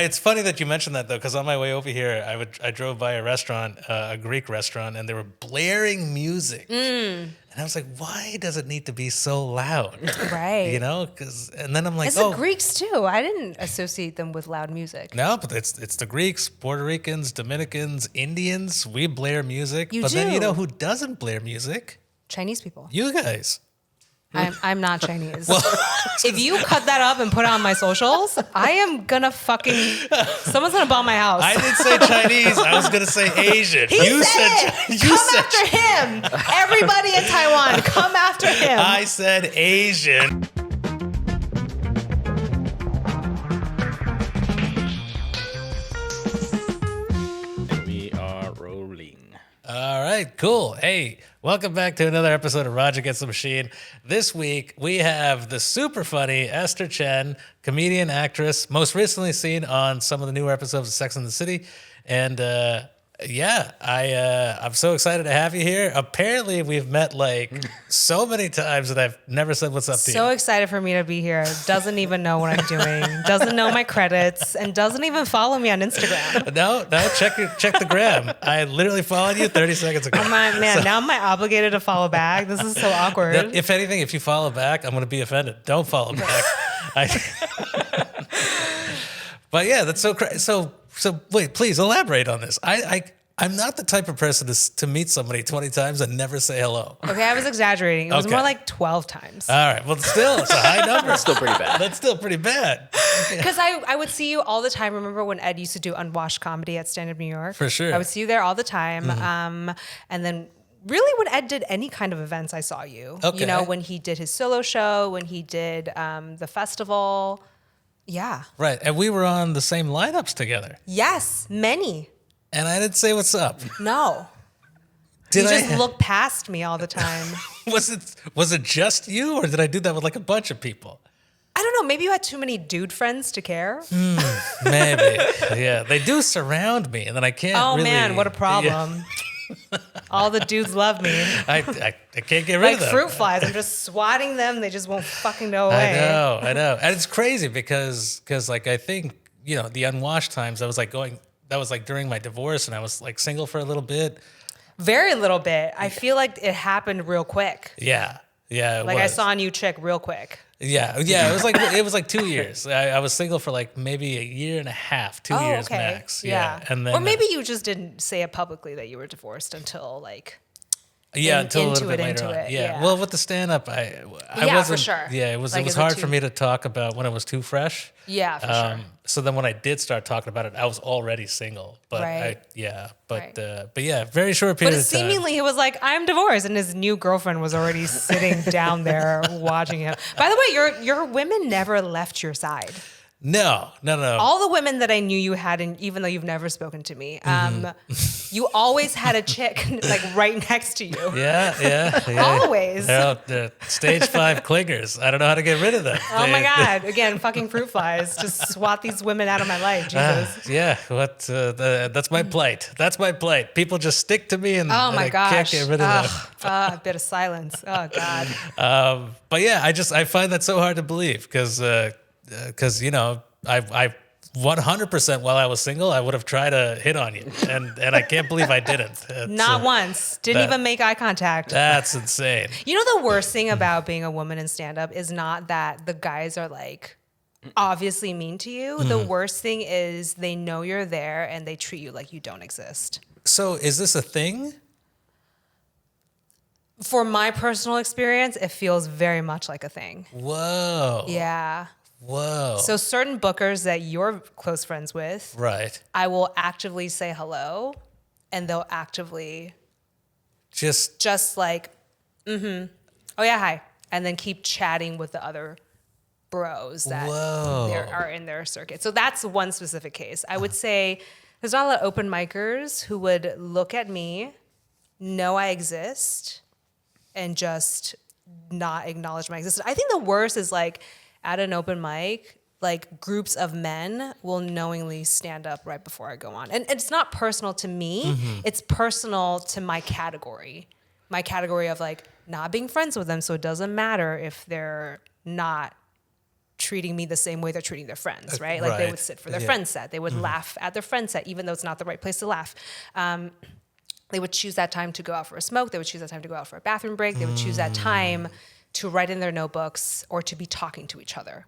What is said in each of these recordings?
It's funny that you mentioned that though, because on my way over here, I drove by a restaurant, a Greek restaurant, and they were blaring music, and I was like, why does it need to be so loud? Right. You know, and then I'm like, It's the Greeks too. I didn't associate them with loud music. no, but it's the Greeks, Puerto Ricans, Dominicans, Indians. We blare music, You but then do. you know who doesn't blare music? Chinese people. You guys. I'm not Chinese. If you cut that up and put it on my socials, I am gonna someone's gonna bomb my house. I didn't say Chinese. I was gonna say Asian. You said it. Come after him. Everybody in Taiwan, come after him. I said Asian. We are rolling. All right, cool. Hey, welcome back to another episode of Raj Against the Machine. This week, we have the super funny Esther Chen, comedian, actress, most recently seen on some of the newer episodes of Sex and the City. And I'm so excited to have you here. Apparently, we've met like so many times that I've never said what's up to you. So excited for me to be here. Doesn't even know what I'm doing. Doesn't know my credits and doesn't even follow me on Instagram. No, check the gram. I literally followed you 30 seconds ago. Now am I obligated to follow back? This is so awkward. If anything, if you follow back, I'm going to be offended. Don't follow back. But yeah, that's so crazy. So wait, please elaborate on this. I'm not the type of person to meet somebody 20 times and never say hello. Okay, I was exaggerating. It was more like 12 times. All right, well, still, it's a high number. That's still pretty bad. That's still pretty bad. Because I would see you all the time. Remember when Ed used to do unwashed comedy at Stand Up New York? For sure. I would see you there all the time. Mm-hmm. And then really when Ed did any kind of events, I saw you. Okay. You know, when he did his solo show, when he did the festival. Yeah. Right, and we were on the same lineups together. Yes, many. And I didn't say what's up. No. Did you I? just look past me all the time. Was it just you, or did I do that with like a bunch of people? I don't know. Maybe you had too many dude friends to care. Maybe. Yeah, they do surround me, and then I can't. Oh really, man, what a problem. Yeah. All the dudes love me. I can't get rid of them. Like fruit flies. I'm just swatting them. They just won't fucking go away. I know. And it's crazy because like I think, you know, the unwashed times, that was like during my divorce, and I was like single for a little bit. Very little bit. I feel like it happened real quick. Yeah. Yeah. I saw a new chick real quick. Yeah. It was like 2 years. I was single for like maybe a year and a half, 2 years max. Yeah. And then, or maybe you just didn't say it publicly that you were divorced until like. Until a little bit later on. Yeah. Well, with the stand-up, I wasn't. For sure. Yeah, it was Like, hard for me to talk about when it was too fresh. Yeah, for sure. So then when I did start talking about it, I was already single. But Right. But yeah, very short period But of time. seemingly he was like, I'm divorced, and his new girlfriend was already sitting down there watching him. By the way, your women never left your side. No. All the women that I knew you had, and even though you've never spoken to me, you always had a chick like right next to you. Yeah. Always. They're stage 5 clingers. I don't know how to get rid of them. Oh my God. Again, fucking fruit flies. Just swat these women out of my life. Jesus. That's my plight. That's my plight. People just stick to me and, Oh my I gosh. can't get rid of them. A bit of silence. Oh God. But yeah, I find that so hard to believe because you know, I 100% while I was single, I would have tried to hit on you, and I can't believe I didn't. Not once. Didn't even make eye contact. That's insane. You know, the worst thing about being a woman in stand-up is not that the guys are like obviously mean to you. The worst thing is they know you're there and they treat you like you don't exist. So is this a thing? For my personal experience, it feels very much like a thing. Whoa. Yeah. Whoa. So certain bookers that you're close friends with, right. I will actively say hello, and they'll actively just like, oh yeah, hi, and then keep chatting with the other bros that are in their circuit. So that's one specific case. I would say there's not a lot of open micers who would look at me, know I exist, and just not acknowledge my existence. I think the worst is like, at an open mic, like groups of men will knowingly stand up right before I go on. And it's not personal to me. It's personal to my category of like not being friends with them. So it doesn't matter if they're not treating me the same way they're treating their friends, right? Like they would sit for their friend's set. They would laugh at their friend's set, even though it's not the right place to laugh. They would choose that time to go out for a smoke. They would choose that time to go out for a bathroom break. They would choose that time to write in their notebooks or to be talking to each other.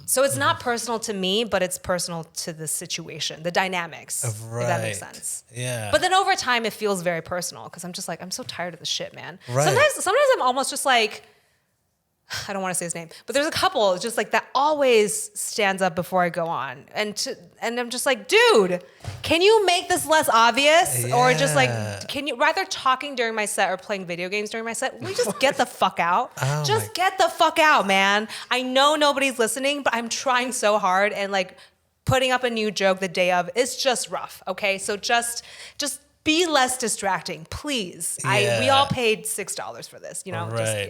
So it's not personal to me, but it's personal to the situation, the dynamics, if that makes sense. Yeah. But then over time, it feels very personal because I'm just like, I'm so tired of the shit, man. Right. Sometimes I'm almost just like, I don't want to say his name, but there's a couple just like that always stands up before I go on. And I'm just like, dude, can you make this less obvious? Yeah. Or just like, can you, rather talking during my set or playing video games during my set, will you just get the fuck out? Just get the fuck out, man. I know nobody's listening, but I'm trying so hard, and like putting up a new joke the day of is just rough, okay? So just be less distracting, please. Yeah. We all paid $6 for this, you know? Right.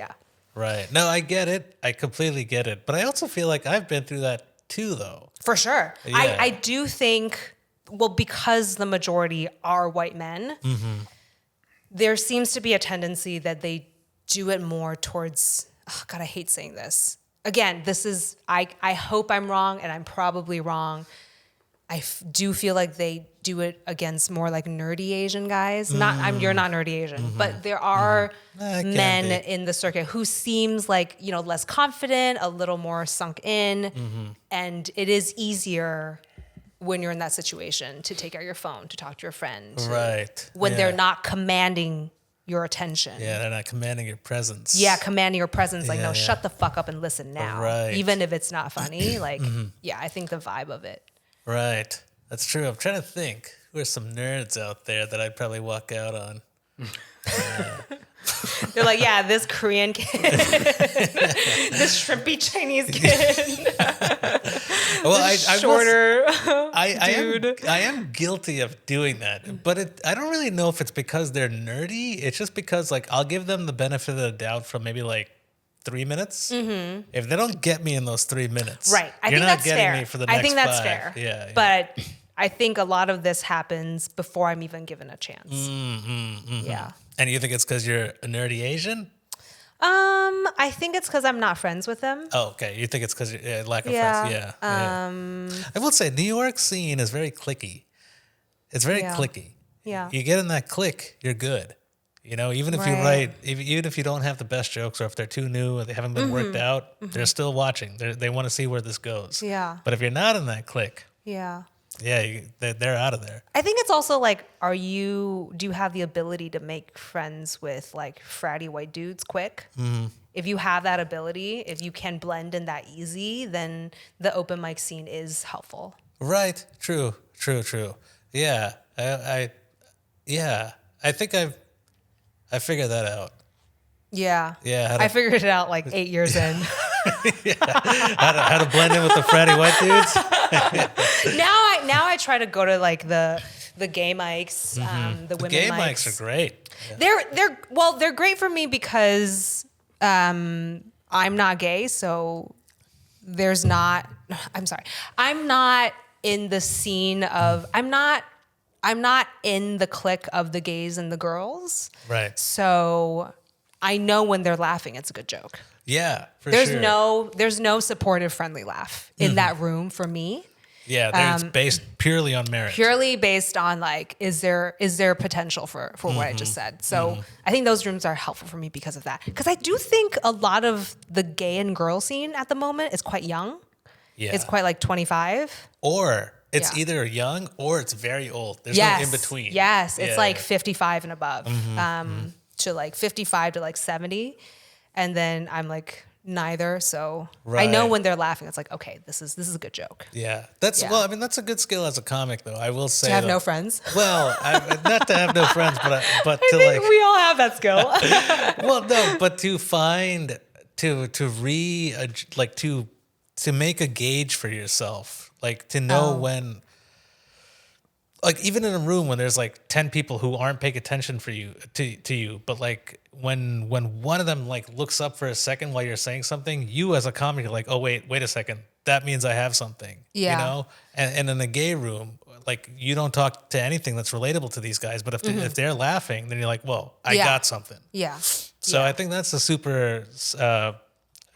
Right. No, I get it. I completely get it. But I also feel like I've been through that too, though. For sure. Yeah. I do think, well, because the majority are white men, there seems to be a tendency that they do it more towards, oh God, I hate saying this. Again, this is, I hope I'm wrong, and I'm probably wrong. Do feel like they do it against more like nerdy Asian guys. You're not nerdy Asian, but there are men in the circuit who seems like, you know, less confident, a little more sunk in, and it is easier when you're in that situation to take out your phone, to talk to your friend, when they're not commanding your attention. Yeah, they're not commanding your presence. Yeah, commanding your presence. Like, no, shut the fuck up and listen now. Right. Even if it's not funny. Like, yeah, I think the vibe of it. Right. That's true. I'm trying to think. Who are some nerds out there that I'd probably walk out on? They're like, yeah, this Korean kid, this shrimpy Chinese kid. Well, I'm shorter dude. I am guilty of doing that, but I don't really know if it's because they're nerdy. It's just because like I'll give them the benefit of the doubt from maybe like 3 minutes. If they don't get me in those 3 minutes, right? I you're think not that's getting fair. me for the next I think that's 5. fair. Yeah. But I think a lot of this happens before I'm even given a chance. Yeah. And you think it's because you're a nerdy Asian? I think it's because I'm not friends with them. Oh, okay. You think it's because lack of friends? Yeah. I will say New York scene is very cliquey. It's very cliquey. Yeah. You get in that clique, you're good. You know, even if you write, even if you don't have the best jokes, or if they're too new or they haven't been worked out, they're still watching. They want to see where this goes. Yeah. But if you're not in that clique, Yeah. they're out of there. I think it's also like, do you have the ability to make friends with like fratty white dudes quick? If you have that ability, if you can blend in that easy, then the open mic scene is helpful. Right. True. Yeah. I think I figured that out. Yeah. Yeah. I figured it out like 8 years in. How to blend in with the fratty white dudes? Now I try to go to like the gay mics, the women Gay mics. mics are great. Yeah. They're great for me because I'm not gay, so there's not. I'm sorry, I'm not in the scene of. I'm not in the clique of the gays and the girls. Right. So I know when they're laughing, it's a good joke. Yeah, for sure. There's no supportive, friendly laugh in that room for me. Yeah, it's based purely on merit. Purely based on like, is there potential for what I just said? So I think those rooms are helpful for me because of that. Because I do think a lot of the gay and girl scene at the moment is quite young. Yeah. It's quite like 25. Or it's Yeah. either young or it's very old. There's no in between. Yes, it's Yeah. like 55 and above, to like 55 to like 70, and then I'm like neither. So I know Right. when they're laughing, it's like, okay, this is a good joke. Yeah. Yeah. Well, I mean, that's a good skill as a comic, though. I will say. To have though. no friends. Well, not to have no friends, but I to think like. we all have that skill. Well, no, but to find to make a gauge for yourself, like to know when. Like even in a room when there's like 10 people who aren't paying attention to you, but like when one of them like looks up for a second while you're saying something, you as a comic are like, oh wait a second, that means I have something. Yeah. You know? And in a gay room, like you don't talk to anything that's relatable to these guys, but if they're laughing, then you're like, whoa, I got something. Yeah. So I think that's a super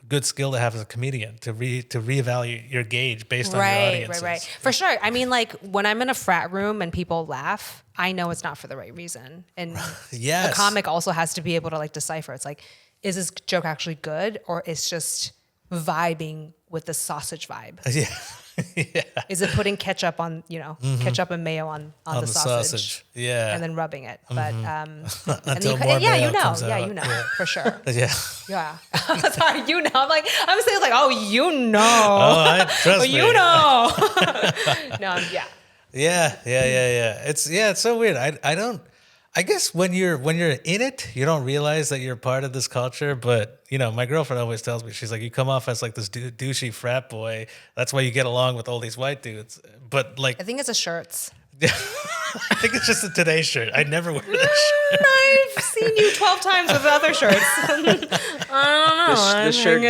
good skill to have as a comedian to reevaluate your gauge based on your audiences. Right. For sure. I mean, like when I'm in a frat room and people laugh, I know it's not for the right reason. And Yes. a comic also has to be able to like decipher. It's like, is this joke actually good or it's just vibing with the sausage vibe? Yeah. Yeah. Is it putting ketchup on, ketchup and mayo on the sausage? Yeah. And then rubbing it. But and Until then more yeah, mayo you know. comes Yeah, out. you know, for sure. Yeah. Yeah. Sorry, you know. I'm saying like, oh, you know. Oh, trust me. You know. No, yeah. Yeah. It's so weird. I guess when you're in it, you don't realize that you're part of this culture. But my girlfriend always tells me, she's like, you come off as like this douchey frat boy. That's why you get along with all these white dudes. But like, I think it's the shirts. I think it's just a Today shirt. I never wear that shirt. I've seen you 12 times with other shirts. I don't know. This shirt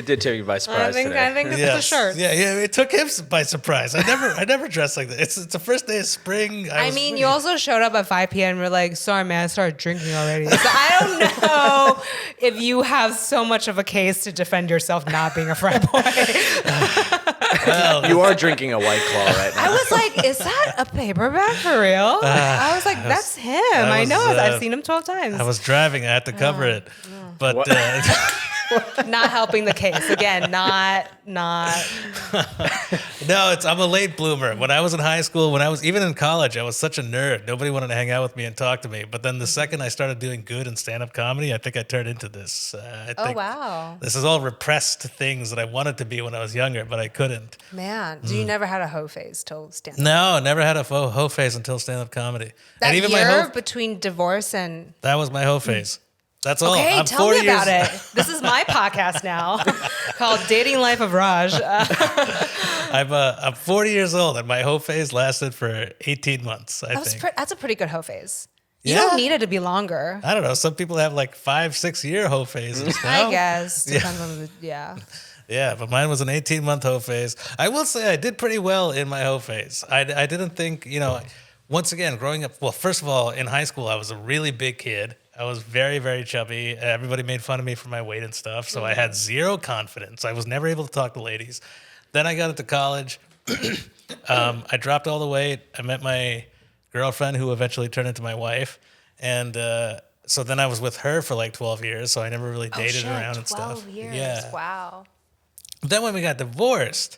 did take you by surprise I today. think it's the shirt. Yeah, it took him by surprise. I never dressed like that. It's the first day of spring. I mean, you also showed up at 5 p.m. You're like, sorry, man, I started drinking already. So I don't know if you have so much of a case to defend yourself not being a frat boy. Well, You are drinking a White Claw right now. I was like, is that a paperback for real? I was like, that's him. I know. I've seen him 12 times. I was driving. I had to cover it. But Not helping the case. Again, not. no, I'm a late bloomer. When I was in high school, even in college, I was such a nerd. Nobody wanted to hang out with me and talk to me. But then the second I started doing good in stand-up comedy, I think I turned into this. I think wow. This is all repressed things that I wanted to be when I was younger, but I couldn't. Man, you never had a hoe phase till stand-up? No, never had a hoe phase until stand-up comedy. That and even year my between divorce and... that was my hoe phase. That's all. Okay, I'm tell 40 me about years, it. This is my podcast now called Dating Life of Raj. I'm 40 years old, and my hoe phase lasted for 18 months, I think. That's a pretty good hoe phase. You Yeah. don't need it to be longer. I don't know. Some people have like 5-6 year hoe phases. I no? guess. Depends on the, yeah. Yeah, but mine was an 18-month hoe phase. I will say I did pretty well in my hoe phase. I didn't think, once again, growing up, well, first of all, in high school, I was a really big kid. I was very, very chubby. Everybody made fun of me for my weight and stuff. So I had zero confidence. I was never able to talk to ladies. Then I got into college. I dropped all the weight. I met my girlfriend, who eventually turned into my wife. And so then I was with her for like 12 years. So I never really dated around and stuff. 12 years. Yeah. Wow. Then when we got divorced,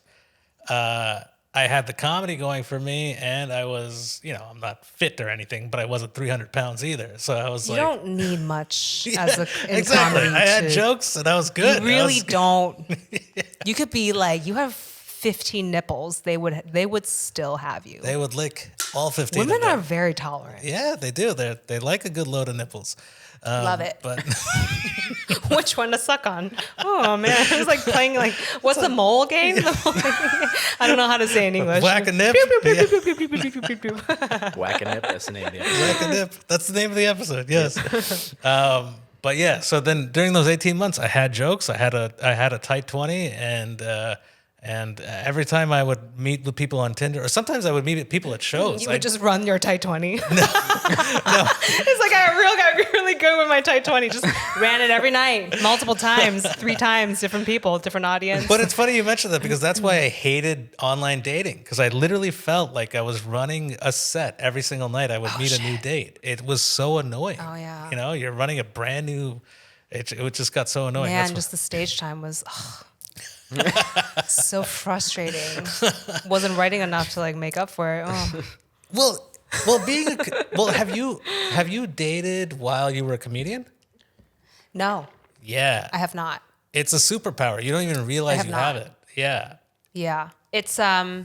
I had the comedy going for me, and I was, I'm not fit or anything, but I wasn't 300 pounds either. So I was You like, don't need much as in exactly. comedy. I had jokes, and I was good. You really don't. You could be like, you have 15 nipples. They would still have you. They would lick all 15. Women of them. are very tolerant. Yeah, they do. They like a good load of nipples. Love it. But Which one to suck on? Oh man, it was like playing like what's the mole game? I don't know how to say in English. whack a nip. Whack a nip. That's the name of the episode. Whack a nip. That's the name of the episode. Yes. But yeah, so then during those 18 months, I had jokes. I had a tight 20, and every time I would meet with people on Tinder, or sometimes I would meet people at shows. You would just run your tight 20. No. It's like I got really good with my tight 20. Just ran it every night, multiple times, 3 times, different people, different audience. But it's funny you mentioned that, because that's why I hated online dating, because I literally felt like I was running a set every single night. I would meet a new date. It was so annoying. Oh, yeah. You're running a brand new. It just got so annoying. Man, just the stage time was so frustrating. Wasn't writing enough to like make up for it. Oh. Well, have you dated while you were a comedian? No, Yeah, I have not. it's a superpower. You don't even realize have you not. have it. Yeah. Yeah, it's I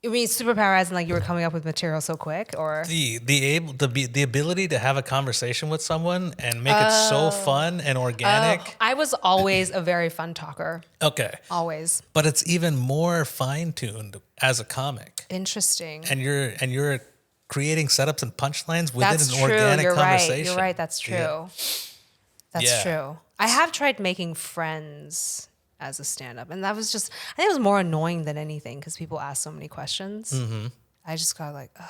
mean, superpower as in like you were coming up with material so quick, or The ability to have a conversation with someone and make it so fun and organic. I was always a very fun talker. Okay. Always. But it's even more fine-tuned as a comic. Interesting. And you're creating setups and punchlines within That's an true. organic You're conversation. right. You're right. That's true. Yeah. That's Yeah. true. I have tried making friends as a stand-up, and that was just, I think it was more annoying than anything because people ask so many questions. Mm-hmm. I just got like, ugh.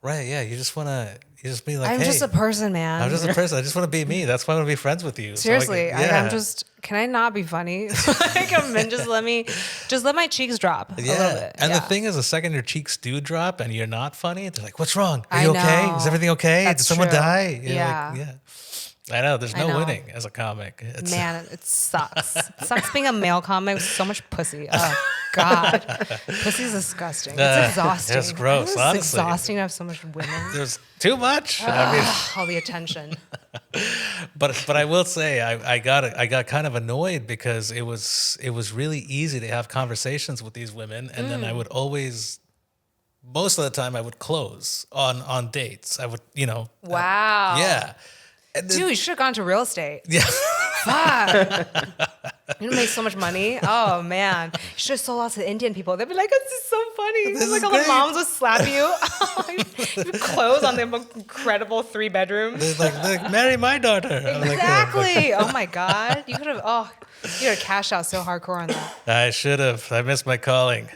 Right. Yeah. You just be like, I'm hey, just a person, man. I'm just a person. I just want to be me. That's why I want to be friends with you. Seriously, So yeah. can I not be funny? Just let my cheeks drop a little bit. And the thing is, the second your cheeks do drop and you're not funny, they're like, what's wrong? Are you okay? Is everything okay? That's Did someone true. die? You're Yeah. like, yeah. I know. There's no winning as a comic. Man, it sucks. It sucks being a male comic with so much pussy. Oh, God. Pussy's disgusting. It's exhausting. It's gross, It's honestly. exhausting to have so much women. There's too much. All the attention. But I will say I got kind of annoyed because it was really easy to have conversations with these women, and then I would always, most of the time, I would close on dates. I would, Wow. yeah. And then, Dude, you should have gone to real estate. yeah. Fuck. You make so much money. Oh, man. You should have sold out to Indian people. They'd be like, this is so funny. This like is all great. the moms would slap you. You close on the incredible 3-bedroom. They're like, marry my daughter. I'm like, Exactly. Oh my God. You could have cashed out so hardcore on that. I should have. I missed my calling.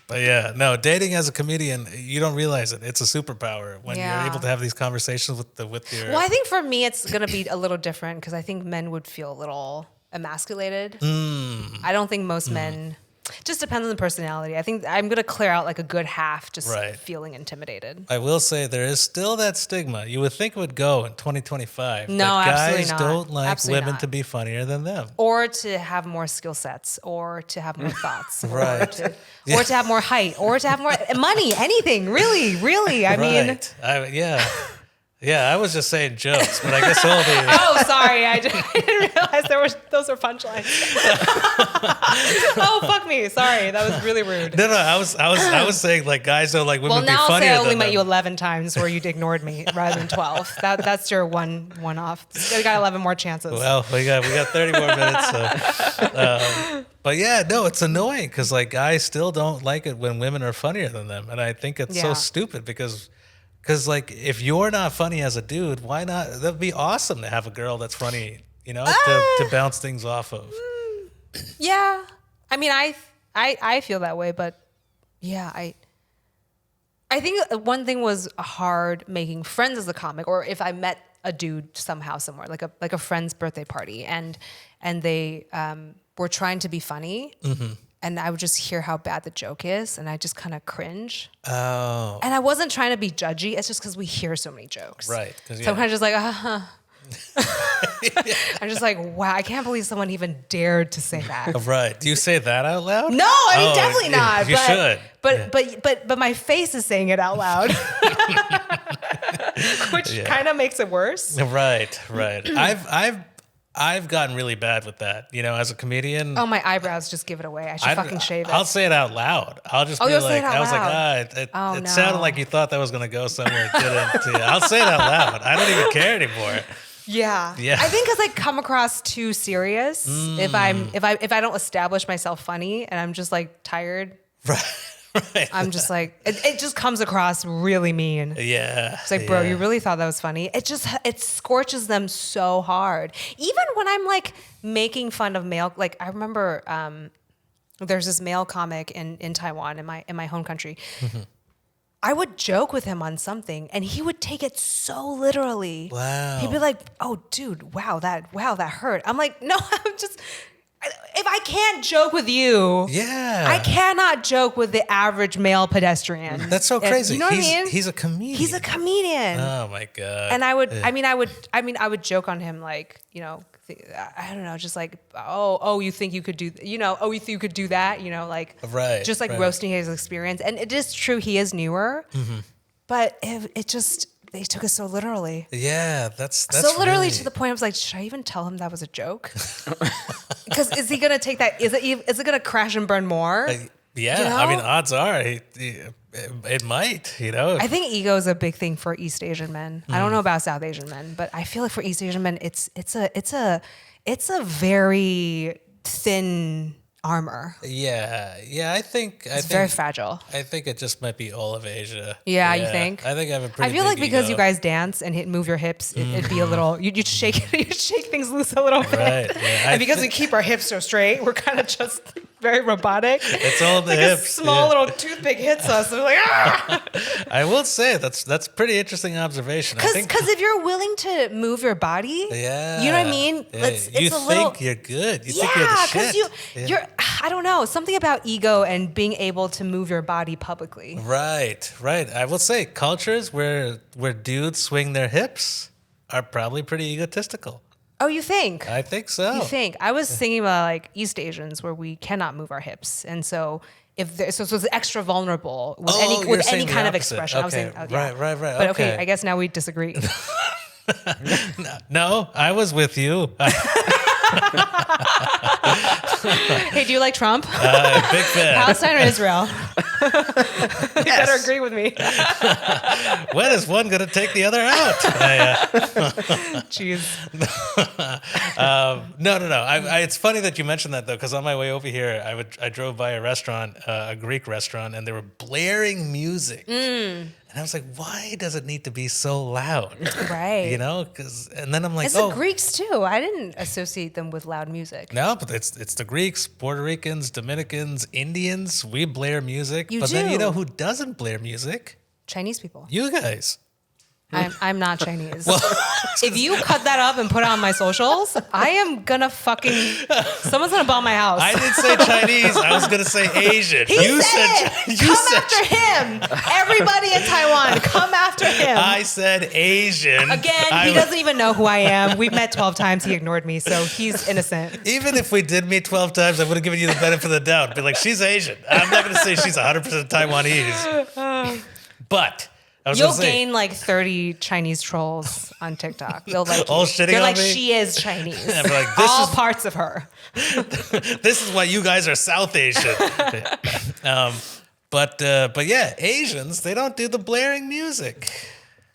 But yeah, no, dating as a comedian, you don't realize it. It's a superpower when you're able to have these conversations with your. Well, I think for me, it's going to be a little different because I think men would feel a little emasculated. I don't think most men. Just depends on the personality. I think I'm going to clear out like a good half just feeling intimidated. I will say there is still that stigma. You would think it would go in 2025. No, that absolutely guys not. don't like Absolutely women not. to be funnier than them. Or to have more skill sets, or to have more thoughts, Right. or to have more height, or to have more money, anything, really, really. I mean, Yeah, I was just saying jokes, but I guess all the. oh, sorry, I didn't realize those were punchlines. Oh, fuck me, sorry, that was really rude. No, I was saying like guys don't like women Well, be now I'll funnier say I than only met them. you 11 times where you'd ignored me rather than 12. That's your one off. You got 11 more chances. Well, we got 30 more minutes. So, but yeah, no, it's annoying because like guys still don't like it when women are funnier than them, and I think it's so stupid because like if you're not funny as a dude, why not? That'd be awesome to have a girl that's funny, to bounce things off of. Yeah, I mean, I feel that way, but yeah, I think one thing was hard making friends as a comic, or if I met a dude somehow somewhere, like a friend's birthday party, and they were trying to be funny, and I would just hear how bad the joke is, and I just kind of cringe. Oh, And I wasn't trying to be judgy. It's just because we hear so many jokes. right. So I'm kind of just like, I'm just like, wow, I can't believe someone even dared to say that. Right. Do you say that out loud? No, I mean, definitely not. You should. But my face is saying it out loud, which kind of makes it worse. Right. I've gotten really bad with that, as a comedian. Oh, my eyebrows just give it away. I should fucking shave it. I'll say it out loud. I'll just be you'll say like, it out I was loud. like, it sounded like you thought that was going to go somewhere. It didn't. Yeah, I'll say it out loud. I don't even care anymore. Yeah. I think because I come across too serious. If I don't establish myself funny and I'm just like tired. Right. I'm just like, it just comes across really mean. Yeah. It's like, bro, you really thought that was funny? It scorches them so hard. Even when I'm like making fun of male, like I remember there's this male comic in Taiwan, in my home country. I would joke with him on something and he would take it so literally. Wow. He'd be like, oh dude, wow, that hurt. I'm like, no, I'm just, if I can't joke with you, I cannot joke with the average male pedestrian. That's so crazy. You know what I mean? He's a comedian. He's a comedian. Oh my God. And I would joke on him like, I don't know, just like, oh, you think you could do, you think you could do that, like, just like roasting his experience. And it is true, he is newer, but they took it so literally. Yeah, that's so literally really... to the point I was like, should I even tell him that was a joke? Because is he gonna take that? Is it gonna crash and burn more? Yeah, I mean, odds are it might. I think ego is a big thing for East Asian men. I don't know about South Asian men, but I feel like for East Asian men, it's a very thin armor. Yeah. I think it's very fragile. I think it just might be all of Asia. Yeah, you think? I think I have a pretty. I feel like because ego. you guys dance and move your hips, it'd be a little. You'd shake things loose a little bit. Right. Yeah, And because we keep our hips so straight, we're kind of just very robotic. It's all the like hips. A small little toothpick hits us. We're like, ah! I will say that's pretty interesting observation. Because if you're willing to move your body, yeah, you know what I mean? Yeah. It's you a think little, you're good. You think you're the shit. You're, I don't know, something about ego and being able to move your body publicly. Right. I will say cultures where dudes swing their hips are probably pretty egotistical. Oh, you think? I think so. You think? I was thinking about like East Asians where we cannot move our hips, and so if so it's extra vulnerable with any kind of expression. Okay. I was saying, Right. But okay, I guess now we disagree. No, I was with you. Hey, do you like Trump? Big fan. Palestine or Israel? You better agree with me. When is one going to take the other out? Jeez. No. It's funny that you mentioned that though, because on my way over here, I drove by a restaurant, a Greek restaurant, and they were blaring music. And I was like, why does it need to be so loud? Right. You know, and then I'm like, it's the Greeks too. I didn't associate them with loud music. No, but it's the Greeks, Puerto Ricans, Dominicans, Indians. We blare music. You but do. Then you know who doesn't blare music? Chinese people. You guys. I'm not Chinese. If you cut that up and put it on my socials, I am gonna someone's gonna bomb my house. I didn't say Chinese. I was gonna say Asian. You said after him. Everybody in Taiwan, come after him. I said Asian. Again, he doesn't even know who I am. We've met 12 times. He ignored me, so he's innocent. Even if we did meet 12 times, I would have given you the benefit of the doubt. Be like, she's Asian. I'm not gonna say she's 100% Taiwanese. But you'll gain like 30 Chinese trolls on TikTok. They'll like all shitting They're on like, me? she is Chinese. Yeah, like, all parts of her. This is why you guys are South Asian. But yeah, Asians, they don't do the blaring music.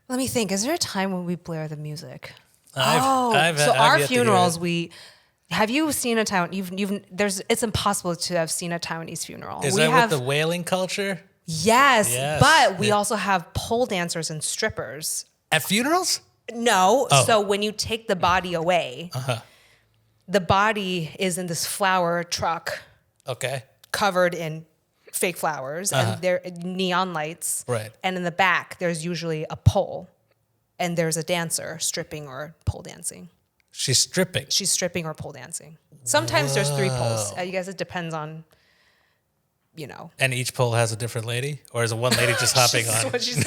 Let me think. Is there a time when we blare the music? I've our yet to funerals, have you seen a Taiwan? It's impossible to have seen a Taiwanese funeral. Is that with the whaling culture? Yes, but we also have pole dancers and strippers. At funerals? No. Oh. So when you take the body away, the body is in this flower truck. Okay. Covered in fake flowers and there neon lights. Right. And in the back, there's usually a pole and there's a dancer stripping or pole dancing. She's stripping? She's stripping or pole dancing. Sometimes there's 3 poles. I guess it depends on... You know. And each pole has a different lady, or is it one lady just hopping on? She's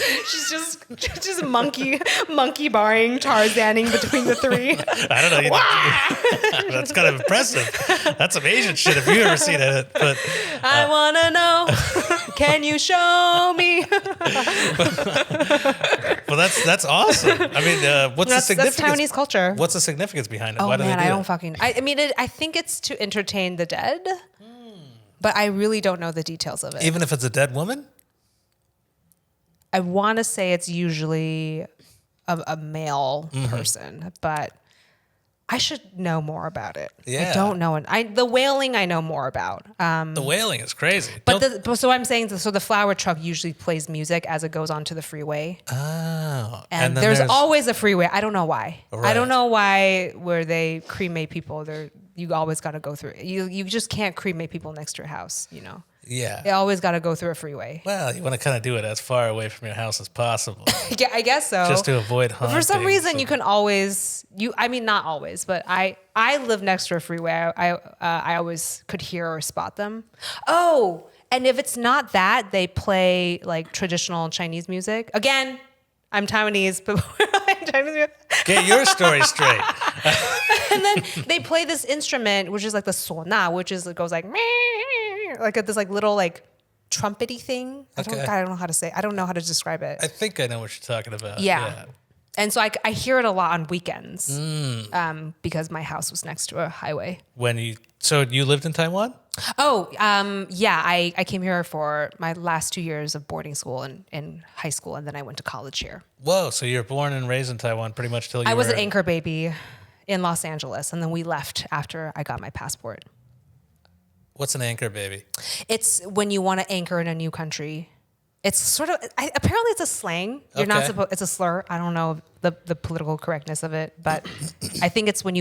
just monkey barring, Tarzaning between the 3. I don't know. That's kind of impressive. That's some Asian shit if you've ever seen it. But I wanna know. Can you show me? Well, that's awesome. I mean, what's the significance? That's Taiwanese culture. What's the significance behind it? Oh Why do man, they do I don't fucking. I mean, I think it's to entertain the dead. But I really don't know the details of it. Even if it's a dead woman? I want to say it's usually a male person, but I should know more about it. Yeah. I don't know. The whaling I know more about. The whaling is crazy. But so I'm saying, so the flower truck usually plays music as it goes onto the freeway. Oh. And there's always a freeway. I don't know why. Right. I don't know why where they cremate people, you always got to go through it. You just can't cremate people next to your house, you know. Yeah. They always got to go through a freeway. Well, you want to kind of do it as far away from your house as possible. Yeah, I guess so. Just to avoid haunting. For some reason, you can always, I mean, not always, but I live next to a freeway. I always could hear or spot them. Oh, and if it's not that, they play like traditional Chinese music. Again, I'm Taiwanese, but Chinese music. Get your story straight. And then they play this instrument, which is like the sona, which is, it goes like, like this like little like trumpety thing. I don't know how to say. I don't know how to describe it. I think I know what you're talking about. Yeah. And so I hear it a lot on weekends because my house was next to a highway. So you lived in Taiwan? Oh, yeah. I came here for my last 2 years of boarding school in high school, and then I went to college here. Whoa, so you're born and raised in Taiwan pretty much till you I was an anchor baby in Los Angeles, and then we left after I got my passport. What's an anchor baby? It's when you want to anchor in a new country. It's sort of, apparently it's a slang. You're not supposed, it's a slur. I don't know the political correctness of it, but I think it's when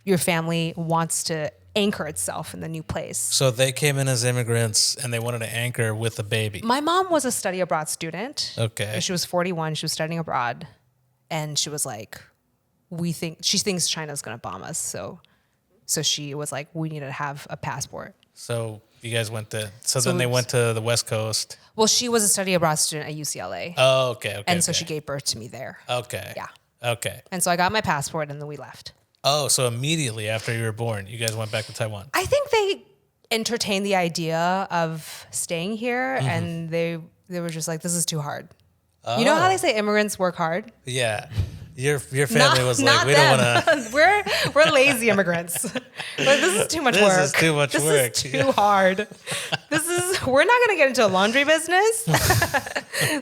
your family wants to anchor itself in the new place. So they came in as immigrants and they wanted to anchor with a baby. My mom was a study abroad student. Okay. She was 41. She was studying abroad. And she was like, she thinks China's going to bomb us. So she was like, we need to have a passport. So you guys then they went to the West Coast. Well, she was a study abroad student at UCLA. Oh, okay. So she gave birth to me there. Okay. Yeah. Okay. And so I got my passport and then we left. Oh, so immediately after you were born, you guys went back to Taiwan. I think they entertained the idea of staying here and they were just like, this is too hard. Oh. You know how they say immigrants work hard? Yeah. Your family was like, we them. don't want to. We're lazy immigrants. Like, this is too much work. This is too much work. This is too hard. We're not going to get into a laundry business.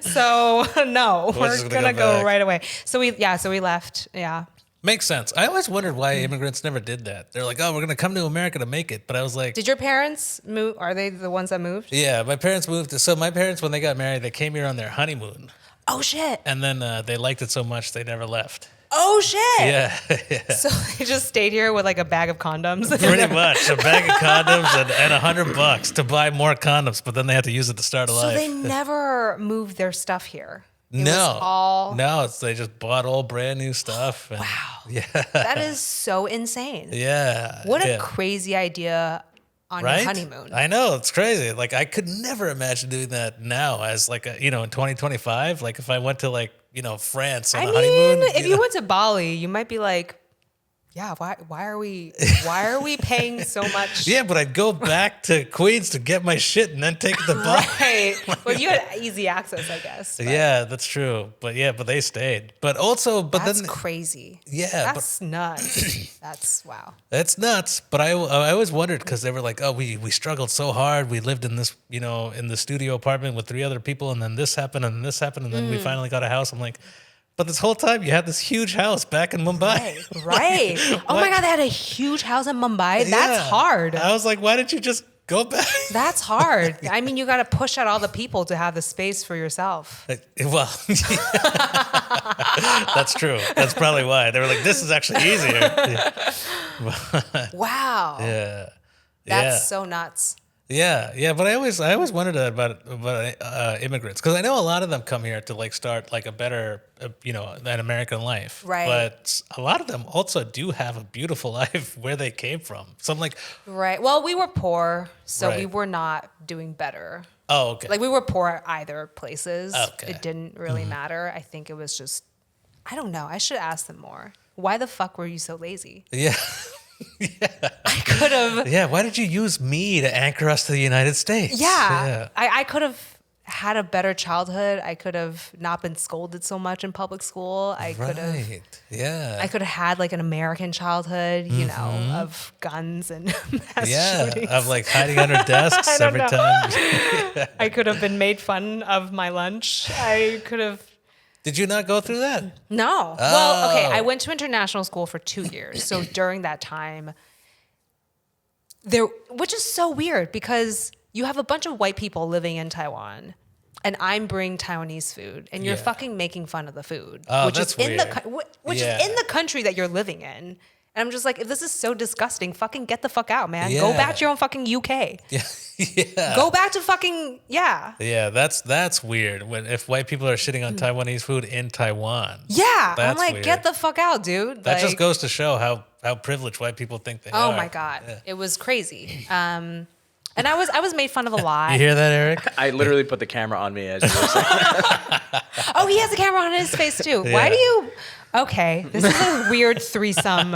So no, we're going to go right away. So we left. Yeah. Makes sense. I always wondered why immigrants never did that. They're like, oh, we're going to come to America to make it. But I was like... Did your parents move? Are they the ones that moved? Yeah, my parents moved. So my parents, when they got married, they came here on their honeymoon. Oh, shit. And then they liked it so much, they never left. Oh, shit. Yeah. So they just stayed here with like a bag of condoms? Pretty much. A bag of condoms and $100 to buy more condoms, but then they had to use it to start a life. So they never moved their stuff here? No, they just bought all brand new stuff. And, wow. Yeah. That is so insane. Yeah. What a crazy idea on your honeymoon. I know, it's crazy. Like I could never imagine doing that now as like in 2025. Like if I went to like, France on a honeymoon. If you went to Bali, you might be like, yeah, why are we paying so much? Yeah, but I'd go back to Queens to get my shit and then take it to Bali. Right. Well, you had easy access, I guess. But. Yeah, that's true. But they stayed. But that's crazy. Yeah, that's nuts. That's wow. That's nuts. But I always wondered because they were like, oh, we struggled so hard. We lived in this, in the studio apartment with 3 other people, and then this happened, and this happened, and then we finally got a house. I'm like. But this whole time, you had this huge house back in Mumbai. Right. Oh, my God, they had a huge house in Mumbai? That's hard. I was like, why didn't you just go back? That's hard. I mean, you got to push out all the people to have the space for yourself. Well, that's true. That's probably why. They were like, this is actually easier. Wow. Yeah. That's so nuts. Yeah, but I always wondered that about immigrants because I know a lot of them come here to like start like a better, an American life. Right. But a lot of them also do have a beautiful life where they came from. So I'm like, right. Well, we were poor, so we were not doing better. Oh, okay. Like we were poor at either places. Okay. It didn't really matter. I think it was just, I don't know. I should ask them more. Why the fuck were you so lazy? Yeah. Yeah. I could have. Yeah, why did you use me to anchor us to the United States? Yeah. I could have had a better childhood. I could have not been scolded so much in public school. I could have. Yeah. I could have had like an American childhood, of guns and mass shootings. Of like hiding under desks every time. I could have been made fun of my lunch. I could have. Did you not go through that? No. Oh. Well, okay. I went to international school for 2 years. So during that time, which is so weird because you have a bunch of white people living in Taiwan, and I'm bringing Taiwanese food, and you're fucking making fun of the food, which is in the country that you're living in. And I'm just like, if this is so disgusting, fucking get the fuck out, man. Yeah. Go back to your own fucking UK. Yeah. Go back to fucking Yeah, that's weird. If white people are shitting on Taiwanese food in Taiwan. Yeah, I'm like, weird. get the fuck out, dude. That just goes to show how privileged white people think they are. Oh my God, it was crazy. And I was made fun of a lot. You hear that, Eric? I literally put the camera on me as you were saying. Oh, he has a camera on his face too. Yeah. Why do you? Okay, this is a weird threesome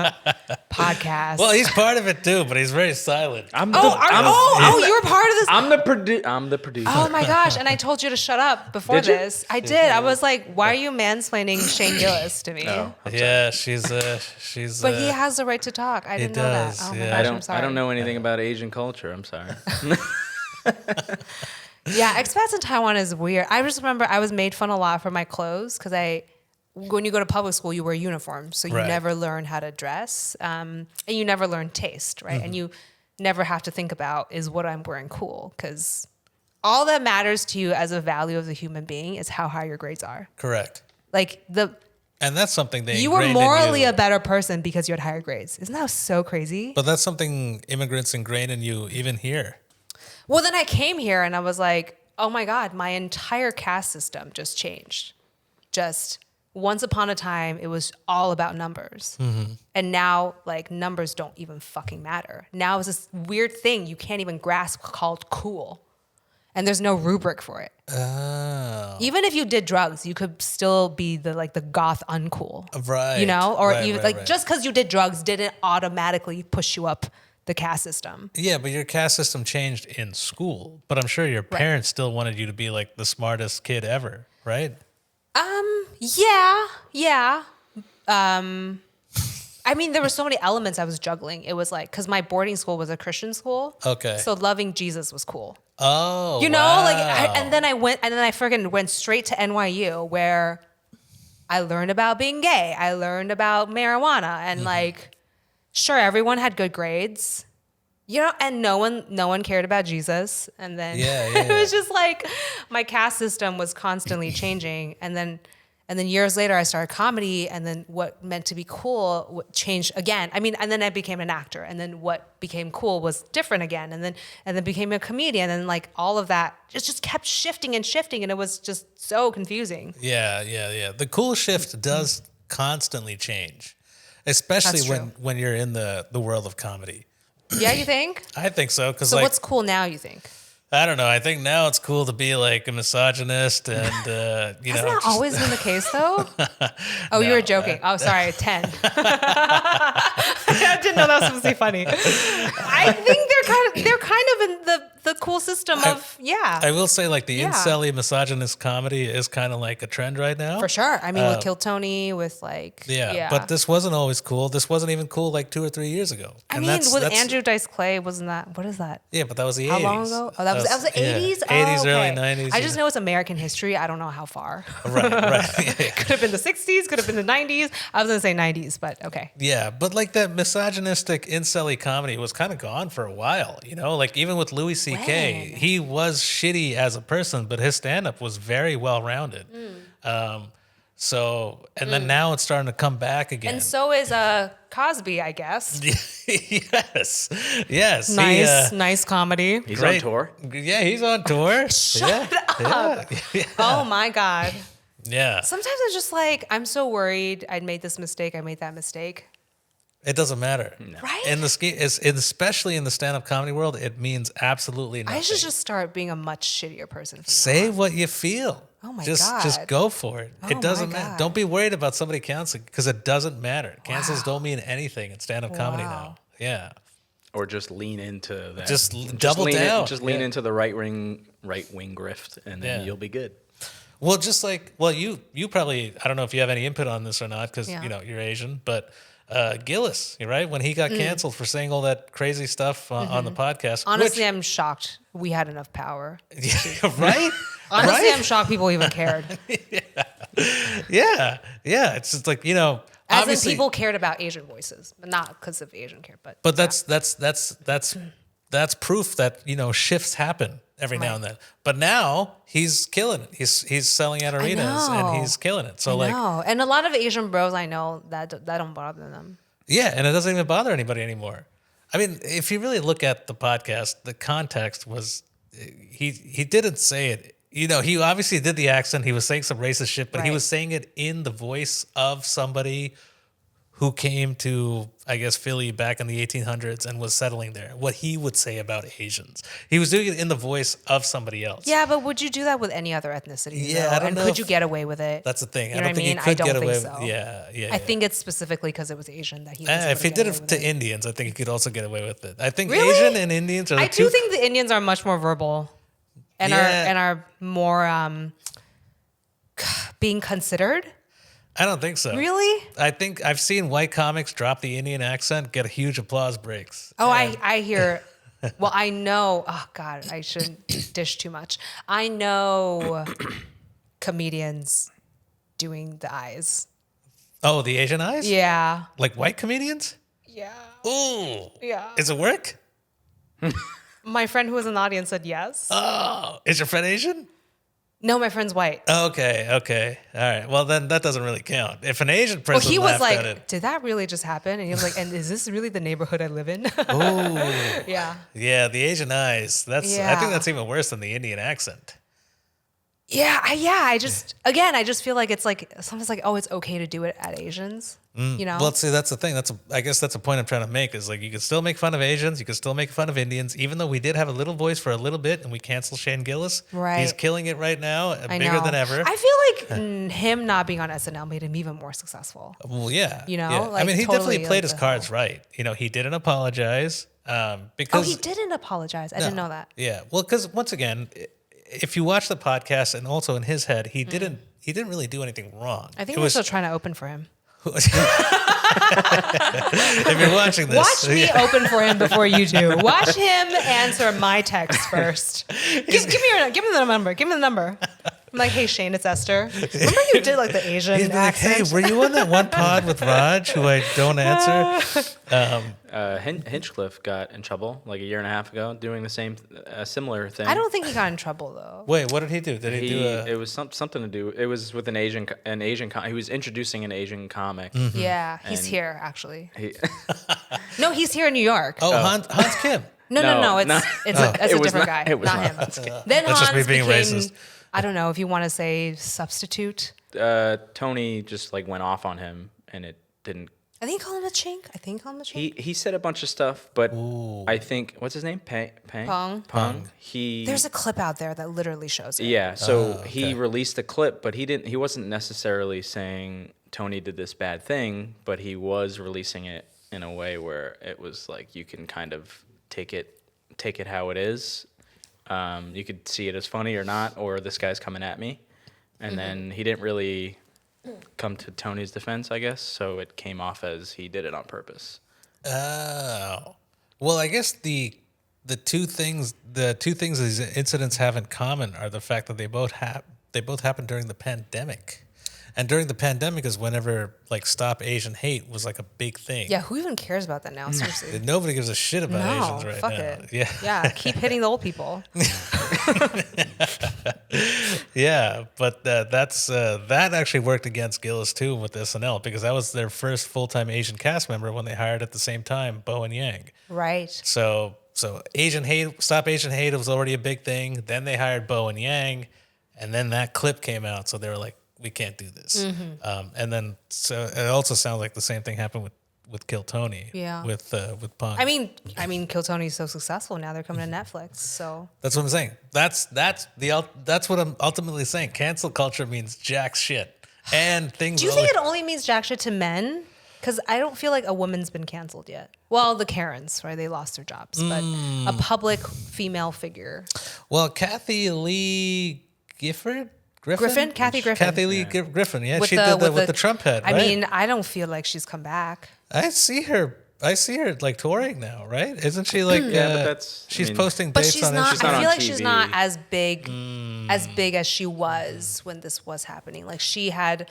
podcast. Well, he's part of it too, but he's very silent. You were part of this. I'm the producer. Oh my gosh! And I told you to shut up before Did you? this. I did. I was like, "Why are you mansplaining Shane Gillis to me?" Oh, yeah, she's. But he has the right to talk. I didn't know that. Oh my gosh, I'm sorry. I don't know anything about Asian culture. I'm sorry. Yeah, expats in Taiwan is weird. I just remember I was made fun a lot for my clothes because when you go to public school, you wear a uniform, so you never learn how to dress, and you never learn taste, right? And you never have to think about, is what I'm wearing cool? Because all that matters to you as a value of the human being is how high your grades are. Correct. Like And that's something they You were ingrained in morally you. a better person because you had higher grades. Isn't that so crazy? But that's something immigrants ingrain in you even here. Well, then I came here and I was like, oh my God, my entire caste system just changed. Just once upon a time, it was all about numbers. Mm-hmm. And now, like, numbers don't even fucking matter. Now it's this weird thing you can't even grasp called cool. And there's no rubric for it. Oh. Even if you did drugs, you could still be the goth uncool. Right. You know? Or Right, even right. just because you did drugs didn't automatically push you up the caste system. Yeah, but your caste system changed in school. But I'm sure your parents still wanted you to be like the smartest kid ever, right? Yeah. I mean, there were so many elements I was juggling. It was like, because my boarding school was a Christian school. Okay. So loving Jesus was cool. Oh, You know, wow. and then I freaking went straight to NYU where I learned about being gay. I learned about marijuana and sure, everyone had good grades, you know, and no one cared about Jesus. And then it was just like my caste system was constantly changing. And then years later, I started comedy, and then what meant to be cool changed again. I mean, and then I became an actor, and then what became cool was different again, and then became a comedian, and like all of that just kept shifting, and it was just so confusing. Yeah. The cool shift does constantly change, especially That's true. when you're in the world of comedy. Yeah, you think? I think so, because So what's cool now, you think? I don't know. I think now it's cool to be like a misogynist and, you Hasn't know. that always been the case, though? Oh, you were joking. Oh, sorry, 10. I didn't know that was supposed to be funny. I think they're kind of in the cool system of, I will say, like, the Yeah. incel-y misogynist comedy is kind of like a trend right now. For sure. I mean, with Kill Tony, with like... Yeah, but this wasn't always cool. This wasn't even cool like 2 or 3 years ago. I And mean, that's- with that's- Andrew Dice Clay, wasn't that... What is that? Yeah, but that was the 80s. How long ago? Oh, that was the 80s? Yeah. 80s, Oh, early okay. 90s. I just know it's American history. I don't know how far. Right. Yeah. Could have been the 60s, could have been the 90s. I was going to say 90s, but okay. Yeah, but like that misogynistic incel-y comedy was kind of gone for a while, you know? Like even with Louis C.K., When? he was shitty as a person, but his stand-up was very well-rounded. And then now it's starting to come back again. And so is Cosby, I guess. Yes. Nice comedy. He's Great. on tour. Yeah, he's on tour. Shut up. Yeah. Oh my God. Yeah. Sometimes I'm just like, I'm so worried I made this mistake, I made that mistake. It doesn't matter. Right? In the especially in the stand-up comedy world, it means absolutely nothing. I should just start being a much shittier person. From Say what you feel. Oh my just, God. Just go for it. Oh It doesn't my matter. God. Don't be worried about somebody canceling because it doesn't matter. Cancels don't mean anything in stand-up comedy now. Yeah. Or just lean into that. Just double lean down. Just lean Yeah. into the right wing grift, and then Yeah. you'll be good. Well, just like, you probably, I don't know if you have any input on this or not because, Yeah. you know, you're Asian, but Gillis, right? When he got canceled for saying all that crazy stuff on the podcast. Honestly, I'm shocked we had enough power. Right? Honestly, Right? I'm shocked people even cared. Yeah. It's just like, you know, As in obviously, people cared about Asian voices, but not because of Asian care. But that's proof that, you know, shifts happen every now and then. But now he's killing it. He's selling at arenas and know. he's killing it. So no, like, and a lot of Asian bros I know that don't bother them. yeah, and it doesn't even bother anybody anymore. I mean, if you really look at the podcast, the context was he didn't say it. You know, he obviously did the accent. He was saying some racist shit, but he Right. was saying it in the voice of somebody who came to, I guess, Philly back in the 1800s and was settling there. What he would say about Asians. He was doing it in the voice of somebody else. Yeah, but would you do that with any other ethnicity? Yeah, though? I don't and know could if- you get away with it? That's the thing. You I know don't what think I mean? he could I don't get think away so. with Yeah. I think it's specifically because it was Asian that he was able if he to did get it away to with it. Indians, I think he could also get away with it. I think Really? Asian and Indians are the I two. do think the Indians are much more verbal and Yeah. are more being considered. I don't think so. Really? I think I've seen white comics drop the Indian accent, get huge applause breaks. Oh, I hear. Well, I know. Oh God, I shouldn't dish too much. I know comedians doing the eyes. Oh, the Asian eyes? Yeah. Like white comedians? Yeah. Ooh. Yeah. Does it work? My friend who was in the audience said yes. Oh, is your friend Asian? No, my friend's white. Okay. All right. Well, then that doesn't really count. If an Asian person He was laughed like, at it. did that really just happen? And he was like, and is this really the neighborhood I live in? Oh. Yeah. Yeah, the Asian eyes. I think that's even worse than the Indian accent. I just feel like it's like sometimes like, oh, it's okay to do it at Asians. You know? Well, see, that's the thing. I guess that's a point I'm trying to make is like you can still make fun of Asians, you can still make fun of Indians, even though we did have a little voice for a little bit and we canceled Shane Gillis. Right. He's killing it right now, I bigger know. than ever. I feel like him not being on SNL made him even more successful. Well, yeah. You know, yeah. like, I mean, he totally, definitely played like, his the cards whole- right. You know, he didn't apologize because he didn't apologize. I didn't know that. Yeah. Well, because once again, if you watch the podcast and also in his head, he didn't really do anything wrong. I think we're still trying to open for him. If you're watching this, Watch me open for him before you do. Watch him answer my text first. Give me the number. Give me the number. I'm like, hey Shane, it's Esther. Remember you did like the Asian he'd be like, accent? hey, were you on that one pod with Raj who I don't answer? Hinchcliffe got in trouble like a year and a half ago doing the same, similar thing. I don't think he got in trouble though. Wait, what did he do? Did he do a? It was something to do. It was with an Asian. He was introducing an Asian comic. Yeah, he's And here actually. He, No, he's here in New York. Oh, Hans Kim. No, No, it's no. it's a It was different not- guy, it was not not him. Hans Then That's just me Hans being became, racist. I don't know if you want to say substitute. Tony just like went off on him, and it didn't. I think he called him a chink. He said a bunch of stuff, but I think what's his name? Pong. There's a clip out there that literally shows it. Yeah, so he okay. released a clip, but he wasn't necessarily saying Tony did this bad thing, but he was releasing it in a way where it was like you can kind of take it how it is. You could see it as funny or not, or this guy's coming at me. And then he didn't really come to Tony's defense, I guess, so it came off as he did it on purpose. Oh, well, I guess the two things these incidents have in common are the fact that they both happened during the pandemic, and during the pandemic is whenever like Stop Asian Hate was like a big thing. Yeah, who even cares about that now? Seriously. Nobody gives a shit about Asians right fuck now. it. Yeah, keep hitting the old people. yeah, but that actually worked against Gillis too with SNL because that was their first full-time Asian cast member when they hired at the same time Bo and Yang. Right. So Asian Hate, Stop Asian Hate was already a big thing. Then they hired Bo and Yang, and then that clip came out. So they were like, we can't do this. And then so it also sounds like the same thing happened with Kill Tony. Yeah. With Pong. I mean, Kill Tony's so successful now. They're coming to Netflix. So That's what I'm saying. That's what I'm ultimately saying. Cancel culture means jack shit. And things. do you think it only means jack shit to men? Because I don't feel like a woman's been canceled yet. Well, the Karens, right? They lost their jobs, but a public female figure. Well, Kathy Lee Griffin. Kathy Griffin. Kathy Lee Griffin. Yeah, With she did that with the Trump head. I right? mean, I don't feel like she's come back. I see her like touring now, right? Isn't she like? Yeah, but she's posting But dates she's on not. Instagram. I on feel like she's TV. not as big as she was when this was happening. Like she had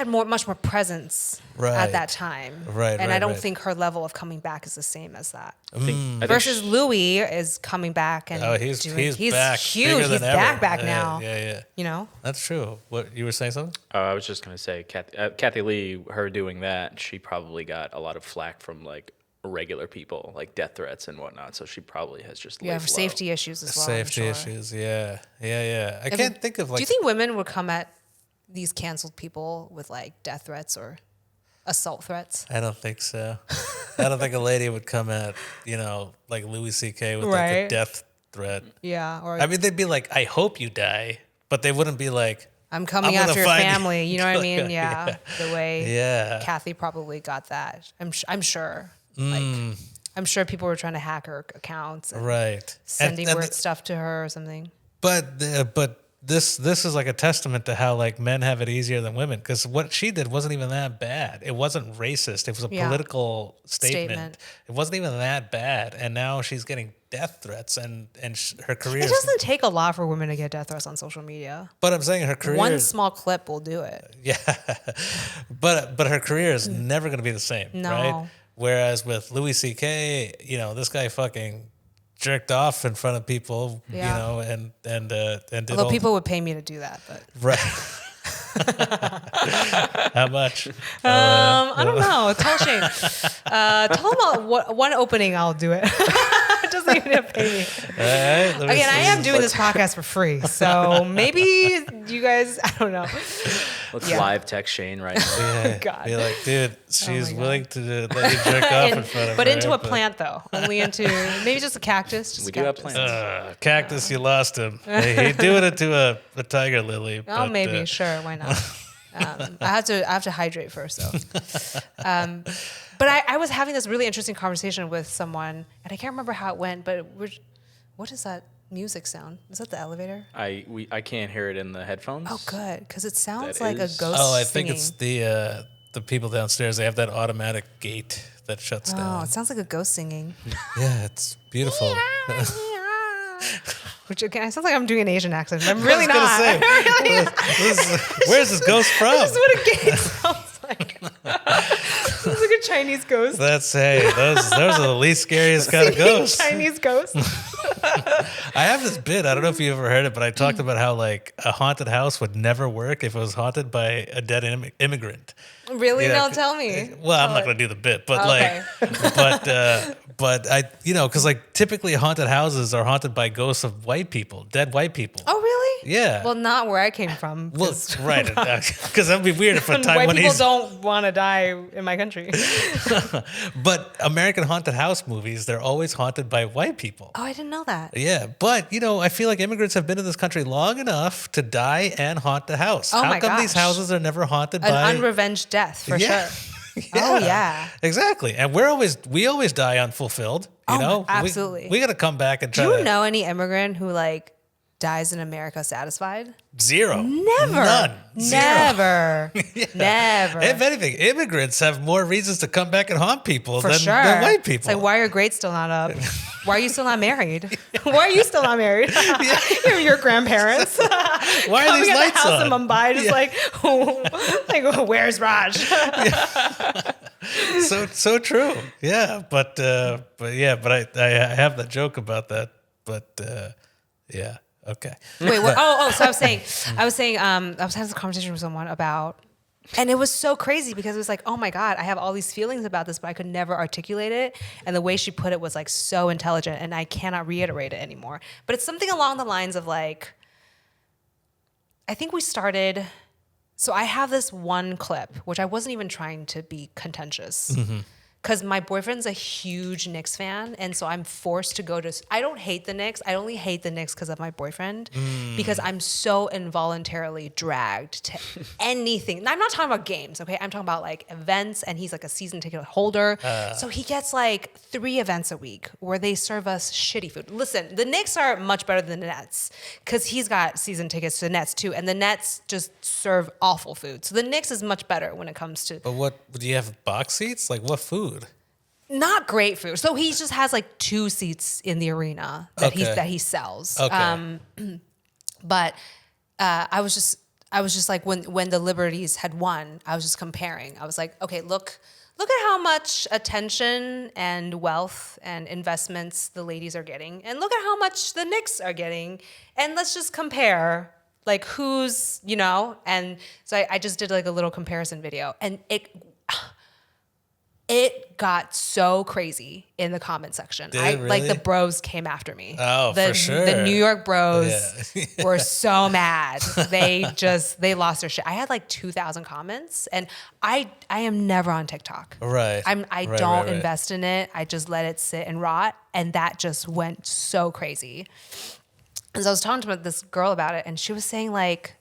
much more presence Right. at that time. Right, And right, I don't right. think her level of coming back is the same as that. I think Versus Louis is coming back and he's he's back, huge. bigger He's than ever. back now. Yeah. You know? That's true. What you were saying something? I was just gonna say, Kathy Lee, her doing that, she probably got a lot of flack from like regular people, like death threats and whatnot. So she probably has just Yeah, laid for low. safety issues as well. I'm Safety sure. issues. Yeah. I can't think of like. Do you think women would come at these canceled people with like death threats or assault threats? I don't think so. I don't think a lady would come at like Louis C.K. with like a Right. death threat. Yeah. Or I mean, they'd be like, "I hope you die," but they wouldn't be like, I'm coming I'm gonna after your find you. family. You know what I mean? Yeah. The way "Yeah." Kathy probably got that. I'm sure. Mm. Like, I'm sure people were trying to hack her accounts and Right. sending And weird stuff to her or something. But this is like a testament to how like men have it easier than women because what she did wasn't even that bad. It wasn't racist. It was a Yeah. political statement. Statement. It wasn't even that bad. And now she's getting death threats and her career. It doesn't take a lot for women to get death threats on social media. But I'm saying her career. One small clip will do it. Yeah, but her career is never going to be the same, No. right? Whereas with Louis C.K., this guy fucking jerked off in front of people, Yeah. you know, and did Although all people would pay me to do that, but right. How much? I don't know. Tell Shane. Tell him what one opening I'll do it. It doesn't even pay me. All right, Again, I am doing this podcast for free, so maybe you guys, I don't know. Let's live text Shane right now. Yeah, God. be like, dude, she's God. willing to let you jerk off in front of But her. into a plant though, only into maybe just a cactus. Just We do have cactus. plants. Cactus, you lost him. He doing it to a tiger lily. Oh, but, maybe, sure, why not? I have to hydrate first, though. But I was having this really interesting conversation with someone, and I can't remember how it went. But what is that music sound? Is that the elevator? I can't hear it in the headphones. Oh, good, because it sounds That like is- a ghost. Oh, I think singing. it's the people downstairs. They have that automatic gate that shuts Oh, down. it sounds like a ghost singing. Yeah, it's beautiful. Which again, it sounds like I'm doing an Asian accent. But I'm really I was not. gonna say, where's this ghost from? That's what a gate sounds like. It's like a Chinese ghost. Those are the least scariest kind of Singing ghosts. Chinese ghost. I have this bit. I don't know if you ever heard it, but I talked about how like a haunted house would never work if it was haunted by a dead immigrant. Really? Yeah, No, tell me. Well, I'm not going to do the bit, but Okay. but I, you know, because like typically haunted houses are haunted by ghosts of white people, dead white people. Oh, really? Yeah. Well, not where I came from. Well, right, because that'd be weird if a White people Taiwanese. don't want to die in my country. But American haunted house movies, they're always haunted by white people. Oh, I didn't know that. Yeah, but you know, I feel like immigrants have been in this country long enough to die and haunt the house. Oh How my come these gosh. houses are never haunted An by unrevenged death, for Yeah. sure. Oh, yeah. Exactly. And we always die unfulfilled. You Oh, know? absolutely. We gotta come back and try Do you to know any immigrant who like dies in America satisfied? zero. Never. None. Zero. Never. Yeah. Never. If anything, immigrants have more reasons to come back and haunt people For than, sure. than white It's people. like, why are your grades still not up? Why are you still not married? Why are you still not married? Your grandparents. Why are Coming these at lights the house in on? Mumbai, just Yeah. like, where's Raj? So true. Yeah, but I have that joke about that. But yeah, okay. Wait, what? So I was saying, I was having this conversation with someone about, and it was so crazy because it was like, oh my God, I have all these feelings about this, but I could never articulate it. And the way she put it was like so intelligent, and I cannot reiterate it anymore. But it's something along the lines of like, I think we started. So I have this one clip, which I wasn't even trying to be contentious. Because my boyfriend's a huge Knicks fan, and so I'm forced to go to. I don't hate the Knicks. I only hate the Knicks because of my boyfriend, because I'm so involuntarily dragged to anything. And I'm not talking about games, okay? I'm talking about like events, and he's like a season ticket holder. So he gets like 3 events a week where they serve us shitty food. Listen, the Knicks are much better than the Nets because he's got season tickets to the Nets too, and the Nets just serve awful food. So the Knicks is much better when it comes to. But what do you have box seats? Like what food? Not great food. So he just has like 2 seats in the arena that he sells. Okay. But I was just like when the Liberties had won, I was just comparing. I was like, okay, look at how much attention and wealth and investments the ladies are getting, and look at how much the Knicks are getting, and let's just compare like who's, you know. And so I just did like a little comparison video, and it got so crazy in the comment section. Did it Like really? the bros came after me. Oh, for sure. The New York bros Yeah. were so mad. They lost their shit. I had like 2,000 comments, and I am never on TikTok. Right. I don't invest in it. I just let it sit and rot, and that just went so crazy. And so I was talking to this girl about it, and she was saying like,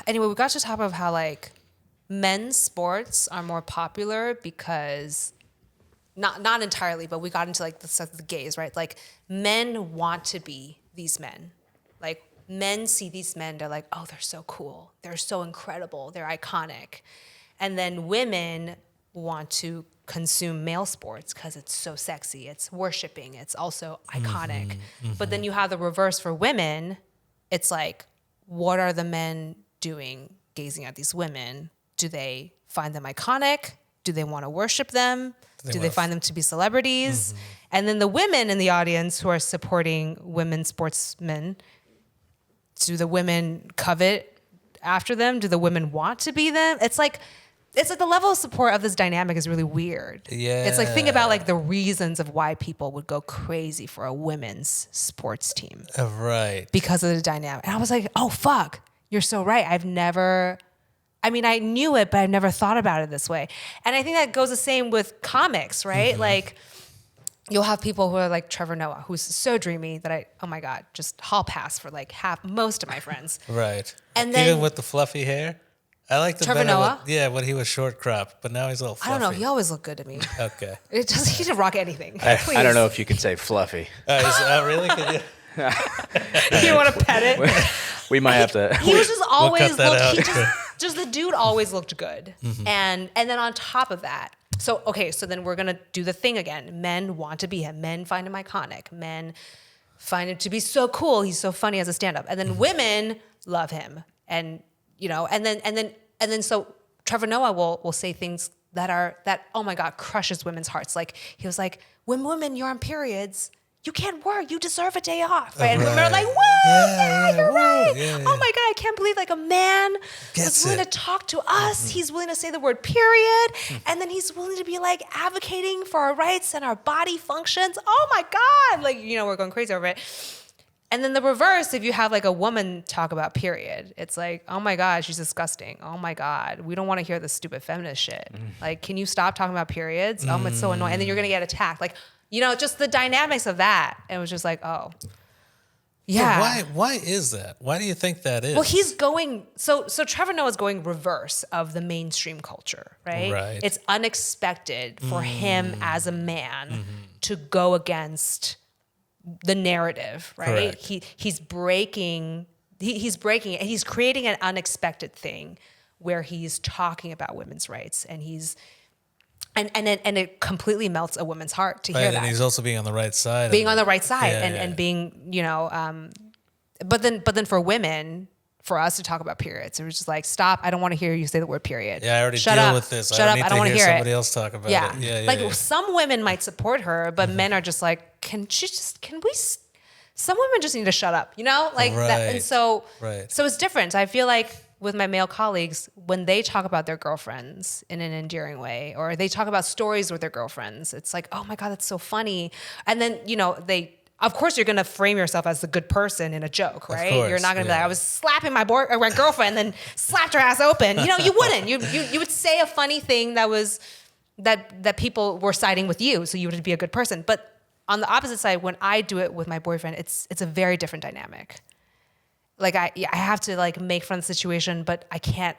anyway, we got to talk about how like men's sports are more popular because not entirely, but we got into like the stuff of the gays, right? Like men want to be these men. Like men see these men, they're like, oh, they're so cool. They're so incredible. They're iconic. And then women want to consume male sports because it's so sexy. It's worshiping. It's also iconic. But then you have the reverse for women. It's like, what are the men doing gazing at these women? Do they find them iconic? Do they want to worship them? Do they find them to be celebrities? And then the women in the audience who are supporting women sportsmen, do the women covet after them? Do the women want to be them? It's like the level of support of this dynamic is really weird. Yeah. It's like, think about like the reasons of why people would go crazy for a women's sports team. Right. Because of the dynamic. And I was like, oh, fuck, you're so right. I knew it, but I've never thought about it this way. And I think that goes the same with comics, right? Like, you'll have people who are like Trevor Noah, who's so dreamy that oh my God, just hall pass for like most of my friends. Right. And then, even with the fluffy hair? I like the Trevor Noah? when he was short cropped, but now he's all fluffy. I don't know. He always looked good to me. Okay. He didn't rock anything. I don't know if you could say fluffy. Really? Could you? You want to pet it? We might have to. He was just always cut that looked. out. He just the dude always looked good. And then on top of that, so then we're gonna do the thing again. Men want to be him. Men find him iconic. Men find him to be so cool. He's so funny as a stand-up. And then women love him. And and then so Trevor Noah will say things that oh my God, crushes women's hearts. Like he was like, when women, you're on periods, you can't work. You deserve a day off. Right? And women are like, whoa, you're right. Yeah. Oh my God, I can't believe like a man was willing to talk to us. He's willing to say the word period. And then he's willing to be like advocating for our rights and our body functions. Oh my God. Like, we're going crazy over it. And then the reverse, if you have like a woman talk about period, it's like, oh my God, she's disgusting. Oh my God, we don't want to hear this stupid feminist shit. Like, can you stop talking about periods? It's so annoying. And then you're going to get attacked. Like, just the dynamics of that. It was just like, oh, yeah. Why is that? Why do you think that is? Well, he's going, so Trevor Noah's going reverse of the mainstream culture, right? Right. It's unexpected for him as a man to go against the narrative, right? Correct. He's breaking it. He's creating an unexpected thing where he's talking about women's rights, and and it completely melts a woman's heart to hear that. And he's also being on the right side. Being on the right side and being, but then for women, for us to talk about periods, it was just like, stop, I don't want to hear you say the word period. Yeah, I already Shut deal up. with this. Shut up, I don't want to hear somebody else talk about it. Yeah. Some women might support her, but men are just like, some women just need to shut up, like that. And so it's different. I feel like with my male colleagues, when they talk about their girlfriends in an endearing way, or they talk about stories with their girlfriends, it's like, oh my God, that's so funny. And then, of course, you're going to frame yourself as the good person in a joke, right? You're not going to be like, I was slapping my girlfriend and then slapped her ass open. You wouldn't. You would say a funny thing that people were siding with you, so you would be a good person. But on the opposite side, when I do it with my boyfriend, it's a very different dynamic. Like I have to like make fun of the situation, but I can't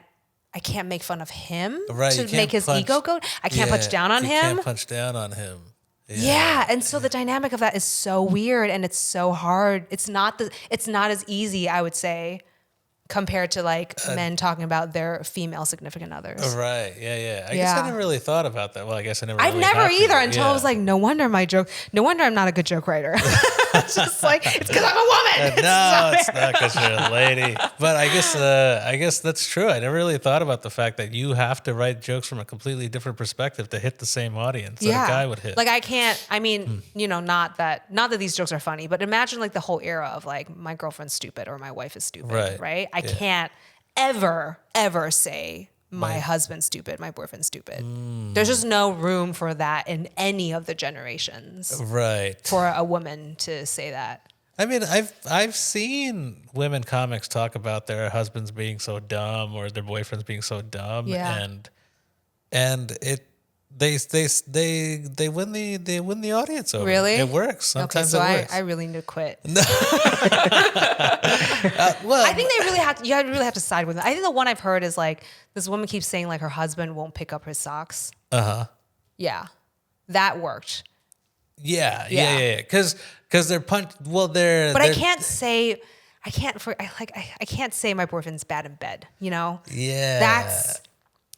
make fun of him to make his ego go. I can't punch down on him. You can't punch down on him. Yeah. And so the dynamic of that is so weird, and it's so hard. It's not as easy, I would say, compared to like men talking about their female significant others. Right. Yeah. I guess I never really thought about that. Well, I guess I never. I've really never have either to. until I was like, no wonder I'm not a good joke writer. It's just like, it's because I'm a woman. No, it's not because you're a lady. But I guess that's true. I never really thought about the fact that you have to write jokes from a completely different perspective to hit the same audience that a guy would hit. Like I can't. I mean, not that these jokes are funny, but imagine like the whole era of like my girlfriend's stupid or my wife is stupid, right? I can't ever say my husband's stupid, my boyfriend's stupid. There's just no room for that in any of the generations. Right. For a woman to say that. I mean, I've seen women comics talk about their husbands being so dumb or their boyfriends being so dumb, and they win the audience over. Really? It works. Sometimes it works. I really need to quit. Well, I think they really have to. You really have to side with them. I think the one I've heard is like this woman keeps saying like her husband won't pick up his socks. Yeah, that worked. Yeah. Because they're punched. Well, they're. But I can't say my boyfriend's bad in bed. Yeah. That's.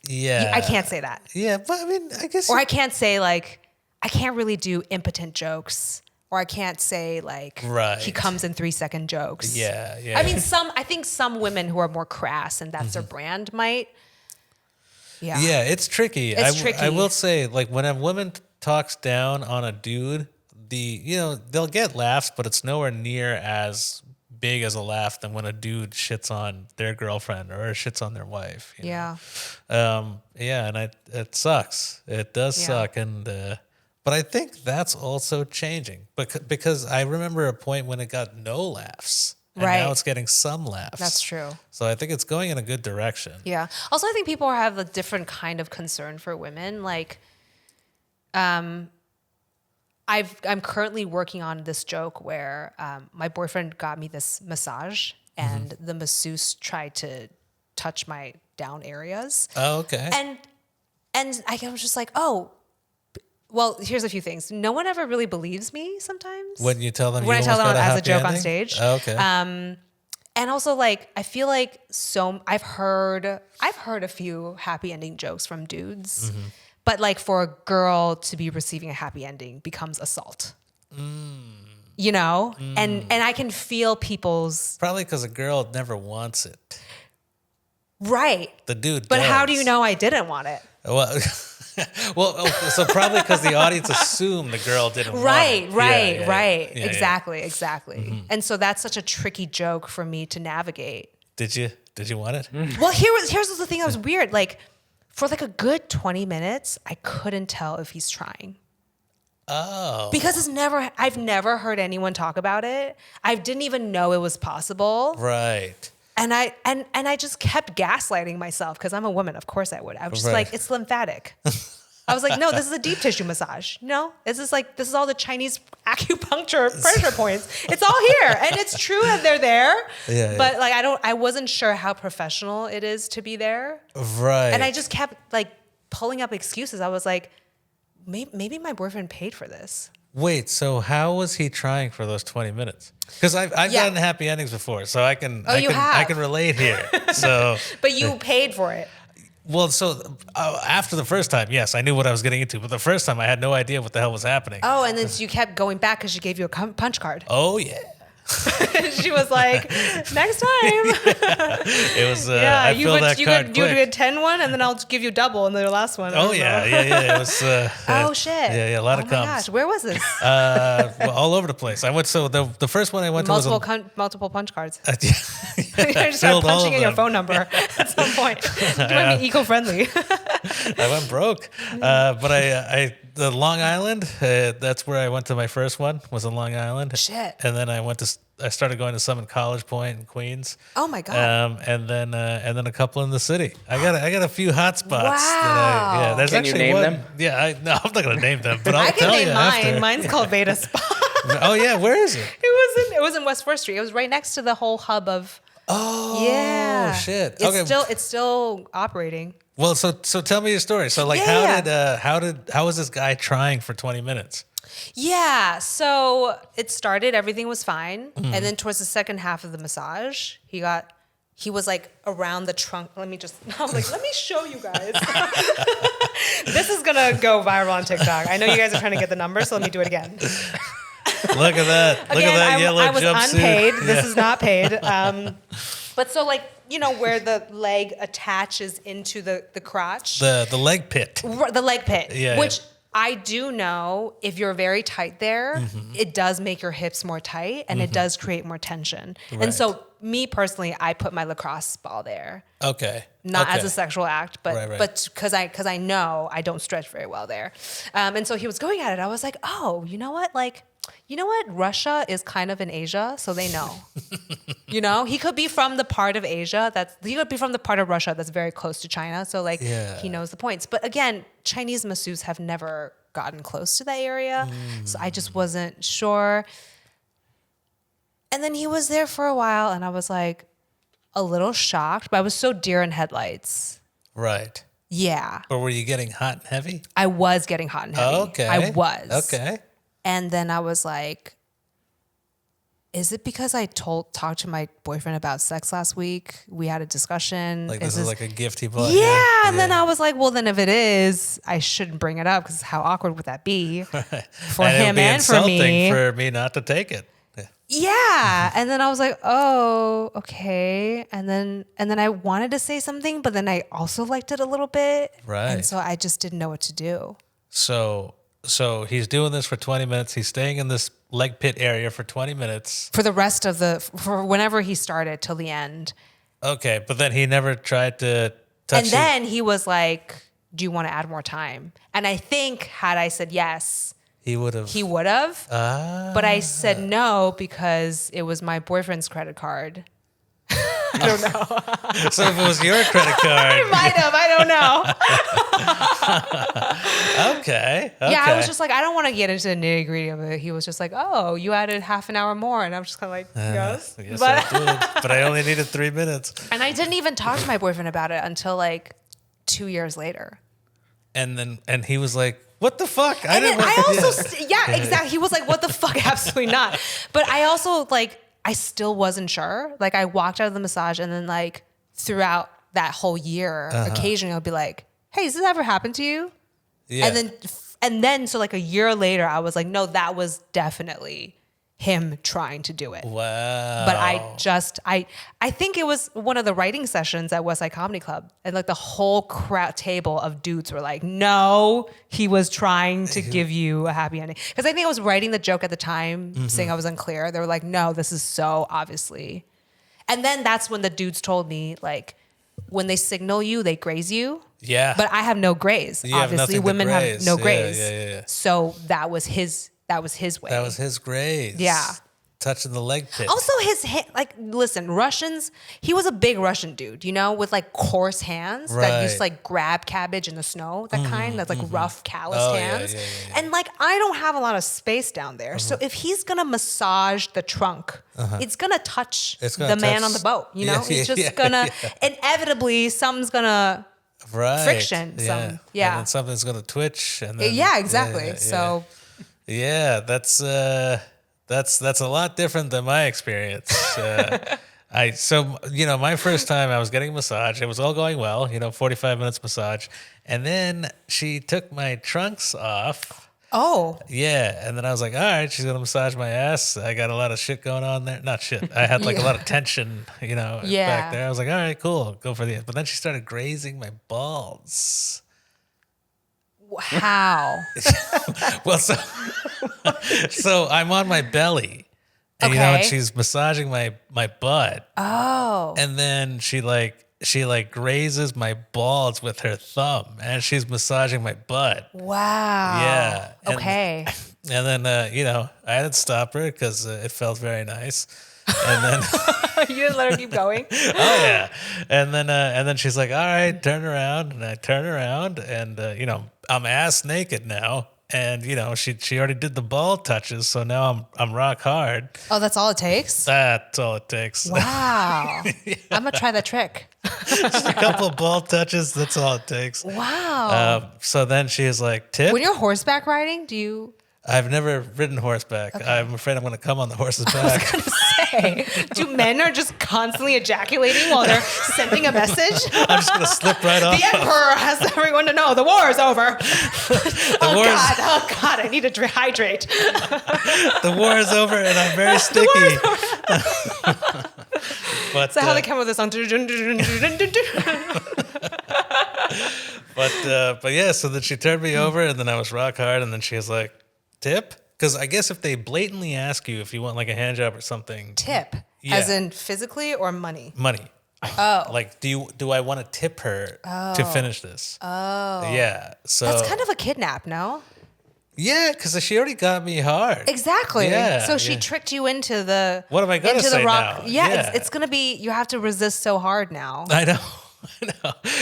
Yeah. I can't say that. Yeah, but I mean, I guess. Or I can't say like I can't really do impotent jokes. Or I can't say like he comes in 3-second jokes. Yeah. I mean, I think some women who are more crass and that's their brand might. Yeah. it's tricky. It's tricky. I will say, like, when a woman talks down on a dude, they'll get laughs, but it's nowhere near as big as a laugh than when a dude shits on their girlfriend or shits on their wife. You know? And it sucks. It does suck, and but I think that's also changing, because I remember a point when it got no laughs. And now it's getting some laughs. That's true. So I think it's going in a good direction. Yeah. Also, I think people have a different kind of concern for women. Like, I'm currently working on this joke where my boyfriend got me this massage, and the masseuse tried to touch my down areas. Oh, okay. And I was just like, oh, well, here's a few things. No one ever really believes me sometimes. When you tell them, when I tell them as a joke ending? on stage. Oh, okay. And also, like, I feel like I've heard a few happy ending jokes from dudes, but like for a girl to be receiving a happy ending becomes assault. You know, and I can feel people's Probably because a girl never wants it. right. The dude, But does. how do you know I didn't want it? Well, so probably because the audience assumed the girl didn't want it. Right. Yeah, Exactly. And so that's such a tricky joke for me to navigate. Did you want it? Well, here's the thing that was weird. Like, for like a good 20 minutes, I couldn't tell if he's trying. Oh. Because I've never heard anyone talk about it. I didn't even know it was possible. Right. And I just kept gaslighting myself because I'm a woman. Of course I would. I was just like, it's lymphatic. I was like, no, this is a deep tissue massage. No, this is all the Chinese acupuncture pressure points. It's all here. And it's true that they're there. Yeah, but like, I wasn't sure how professional it is to be there. Right. And I just kept like pulling up excuses. I was like, maybe my boyfriend paid for this. Wait, so how was he trying for those 20 minutes? Because I've gotten happy endings before, so I can relate here. So, but you paid for it. Well, so after the first time, yes, I knew what I was getting into, but the first time I had no idea what the hell was happening. Oh, and then you kept going back because she gave you a punch card. Oh yeah. She was like, next time. It was. I filled that card quick. You do a 10 one, and then I'll give you double in the last one. Oh yeah. It was. Oh shit. Yeah, a lot of Oh my comes. gosh, where was this? Well, all over the place. I went. So the first one I went to was multiple punch cards. You just start punching in your phone number at some point. You might be eco-friendly. I went broke, but I the Long Island. That's where I went to my first one. Was in Long Island. Shit. And then I started going to some in College Point in Queens. Oh my god. And then a couple in the city. I got a few hot spots. Wow. There's Can actually you name one. them? Yeah, no, I'm not gonna name them, but I'll I can tell name you mine. after. Mine's called Veda Spa. Oh yeah, where is it? It was in West 4th Street. It was right next to the whole hub of. Oh Yeah. shit. It's still operating. Well, so tell me your story. So like, how was this guy trying for 20 minutes? Yeah, so it started, everything was fine. And then towards the second half of the massage, he was like around the trunk. I was like, let me show you guys. This is gonna go viral on TikTok. I know you guys are trying to get the numbers, so let me do it again. Look at that. Look at that yellow jumpsuit. I was unpaid. This is not paid. But so like, you know, where the leg attaches into the crotch. The leg pit. The leg pit. Yeah. Which I do know if you're very tight there, it does make your hips more tight and it does create more tension. Right. And so me personally, I put my lacrosse ball there. Okay. Not as a sexual act, but Right. but because I know I don't stretch very well there. And so he was going at it. I was like, oh, you know what? Russia is kind of in Asia, so they know. You know, he could be from the part of Asia he could be from the part of Russia that's very close to China. So like he knows the points. But again, Chinese masseuses have never gotten close to that area. So I just wasn't sure. And then he was there for a while and I was like a little shocked, but I was so deer in headlights. Right. Yeah. But were you getting hot and heavy? I was getting hot and heavy. Okay. I was. Okay. And then I was like, is it because I talked to my boyfriend about sex last week? We had a discussion. Like this is like a gift he bought. Yeah. And then I was like, well, then if it is, I shouldn't bring it up because how awkward would that be for and him it would be and for me? for me not to take it. Yeah. And then I was like, oh, okay. And then I wanted to say something, but then I also liked it a little bit. Right. And so I just didn't know what to do. So he's doing this for 20 minutes. He's staying in this leg pit area for 20 minutes. For the rest of for whenever he started till the end. Okay. But then he never tried to touch And then he was like, do you want to add more time? And I think had I said yes, he would have. But I said no because it was my boyfriend's credit card. I don't know. So if it was your credit card. I might have. I don't know. Okay. Yeah, I was just like, I don't want to get into the nitty gritty of it. He was just like, oh, you added half an hour more. And I'm just kind of like, yes. Yes, I did. But I only needed 3 minutes. And I didn't even talk to my boyfriend about it until like 2 years later. And he was like, what the fuck? Yeah, exactly. He was like, what the fuck? Absolutely not. But I also I still wasn't sure. Like I walked out of the massage and then like throughout that whole year, occasionally I'll be like, hey, has this ever happened to you? Yeah. And then so like a year later, I was like, no, that was definitely him trying to do it. Wow. But I think it was one of the writing sessions at Westside Comedy Club. And like the whole crowd table of dudes were like, no, he was trying to give you a happy ending. Because I think I was writing the joke at the time, saying I was unclear. They were like, no, this is so obviously. And then that's when the dudes told me, like, when they signal you, they graze you. Yeah. But I have no graze. You have Obviously, nothing to women have graze. no Yeah, graze. yeah. So that was his way. That was his graze. Yeah. Touching the leg pit. Also, his hand, like, listen, Russians, he was a big Russian dude, you know, with like coarse hands that used to like grab cabbage in the snow, that kind, that's like rough, calloused hands. Yeah. And like, I don't have a lot of space down there. So if he's going to massage the trunk, it's going to touch the man on the boat, you know? It's just going to, inevitably, something's going to friction. Yeah. And then something's going to twitch. And then, yeah, exactly. So. Yeah, that's a lot different than my experience. My first time I was getting a massage, it was all going well, 45 minutes massage. And then she took my trunks off. Oh. Yeah. And then I was like, all right, she's going to massage my ass. I got a lot of shit going on there. Not shit. I had like a lot of tension, back there. I was like, all right, cool. Go for the. But then she started grazing my balls. How? Well, so I'm on my belly, and and she's massaging my butt. Oh. And then she grazes my balls with her thumb, and she's massaging my butt. Wow. Yeah. Okay. And then I didn't stop her because it felt very nice. And then you didn't let her keep going. Oh yeah. And then she's like, all right, turn around. And I turn around and I'm ass naked now. And she already did the ball touches, so now I'm rock hard. Oh, that's all it takes? That's all it takes. Wow. Yeah. I'm gonna try that trick. Just a couple of ball touches, that's all it takes. Wow. So then she is like, tip. When you're horseback riding, do you I've never ridden horseback. Okay. I'm afraid I'm going to come on the horse's back. I was going to say, do men are just constantly ejaculating while they're sending a message? I'm just going to slip right off. The emperor has everyone to know the war is over. Oh God, I need to hydrate. The war is over and I'm very sticky. But, so how they come with this song? But yeah, so then she turned me over and then I was rock hard and then she was like, tip? Because I guess if they blatantly ask you if you want like a hand job or something. Tip? Yeah. As in physically or money? Money. Oh. Like, do I want to tip her to finish this? Oh. Yeah. So that's kind of a kidnap, no? Yeah, because she already got me hard. Exactly. Yeah, so she tricked you into the. What am I going to say now? Yeah, it's going to be, you have to resist so hard now. I know.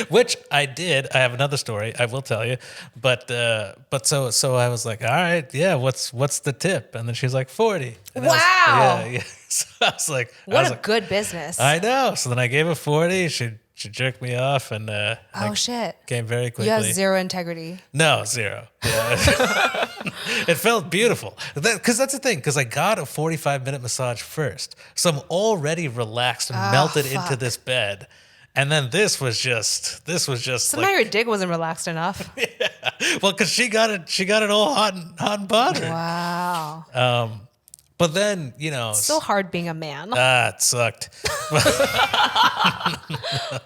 Which I did. I have another story I will tell you, but so I was like, all right, yeah, what's the tip? And then she's like 40. And wow. Yeah. So I was like, what a good business. I know. So then I gave her 40. She jerked me off and shit, came very quickly. You have zero integrity. No, zero. Yeah. It felt beautiful. Because that's the thing. Because I got a 45-minute massage first, so I'm already relaxed and melted into this bed. And then this was just. So now your dick wasn't relaxed enough. Yeah. Well, because she got it all hot and bothered. Wow. But then, you know, It's so hard being a man. it sucked.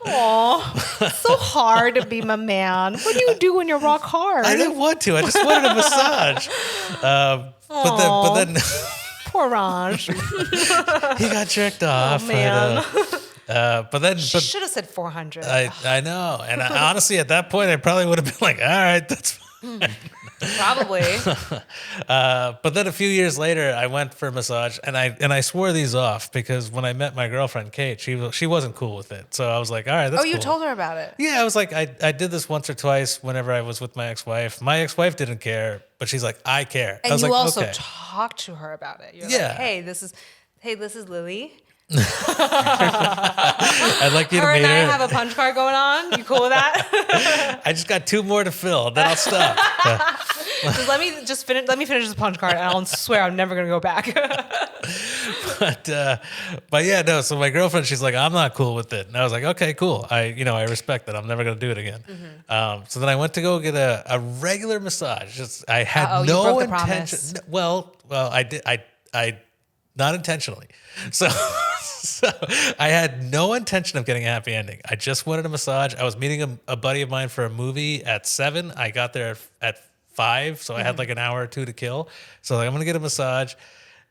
Aw, so hard to be a man. What do you do when you rock hard? I didn't want to. I just wanted a massage. But then Poor Raj. he got jerked off. man. But then, Should have said 400. I know. And honestly, at that point, I probably would have been like, all right, that's fine. Probably. But then a few years later, I went for a massage, and I swore these off because when I met my girlfriend Kate, she wasn't cool with it. So I was like, all right, that's Oh, you cool. told her about it. Yeah, I was like, I did this once or twice whenever I was with my ex-wife. My ex-wife didn't care, but she's like, I care. I And was you like, also okay. talked to her about it. You're Yeah. like, hey, this is Lily. I'd like you Her to meet and I her. have a punch card going on. You cool with that? I just got 2 more to fill, then I'll stop. Let me finish this punch card, and I'll swear I'm never gonna go back. But yeah, no. So my girlfriend, she's like, I'm not cool with it, and I was like, okay, cool. I respect that. I'm never gonna do it again. So then I went to go get a regular massage. I had you no broke the intention. promise. Well, I did. I not intentionally. So I had no intention of getting a happy ending. I just wanted a massage. I was meeting a buddy of mine for a movie at 7. I got there at 5, so I had like an hour or 2 to kill. So like, I'm gonna get a massage.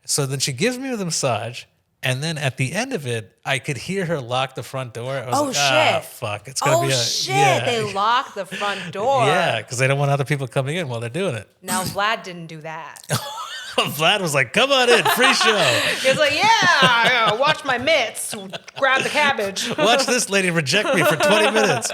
So then she gives me the massage, and then at the end of it, I could hear her lock the front door. I was like, shit. Fuck, it's gonna be a Shit! yeah. They locked the front door. Yeah, because they don't want other people coming in while they're doing it. Now Vlad didn't do that. Vlad was like, come on in, free show. He was like, yeah, watch my mitts, grab the cabbage. Watch this lady reject me for 20 minutes.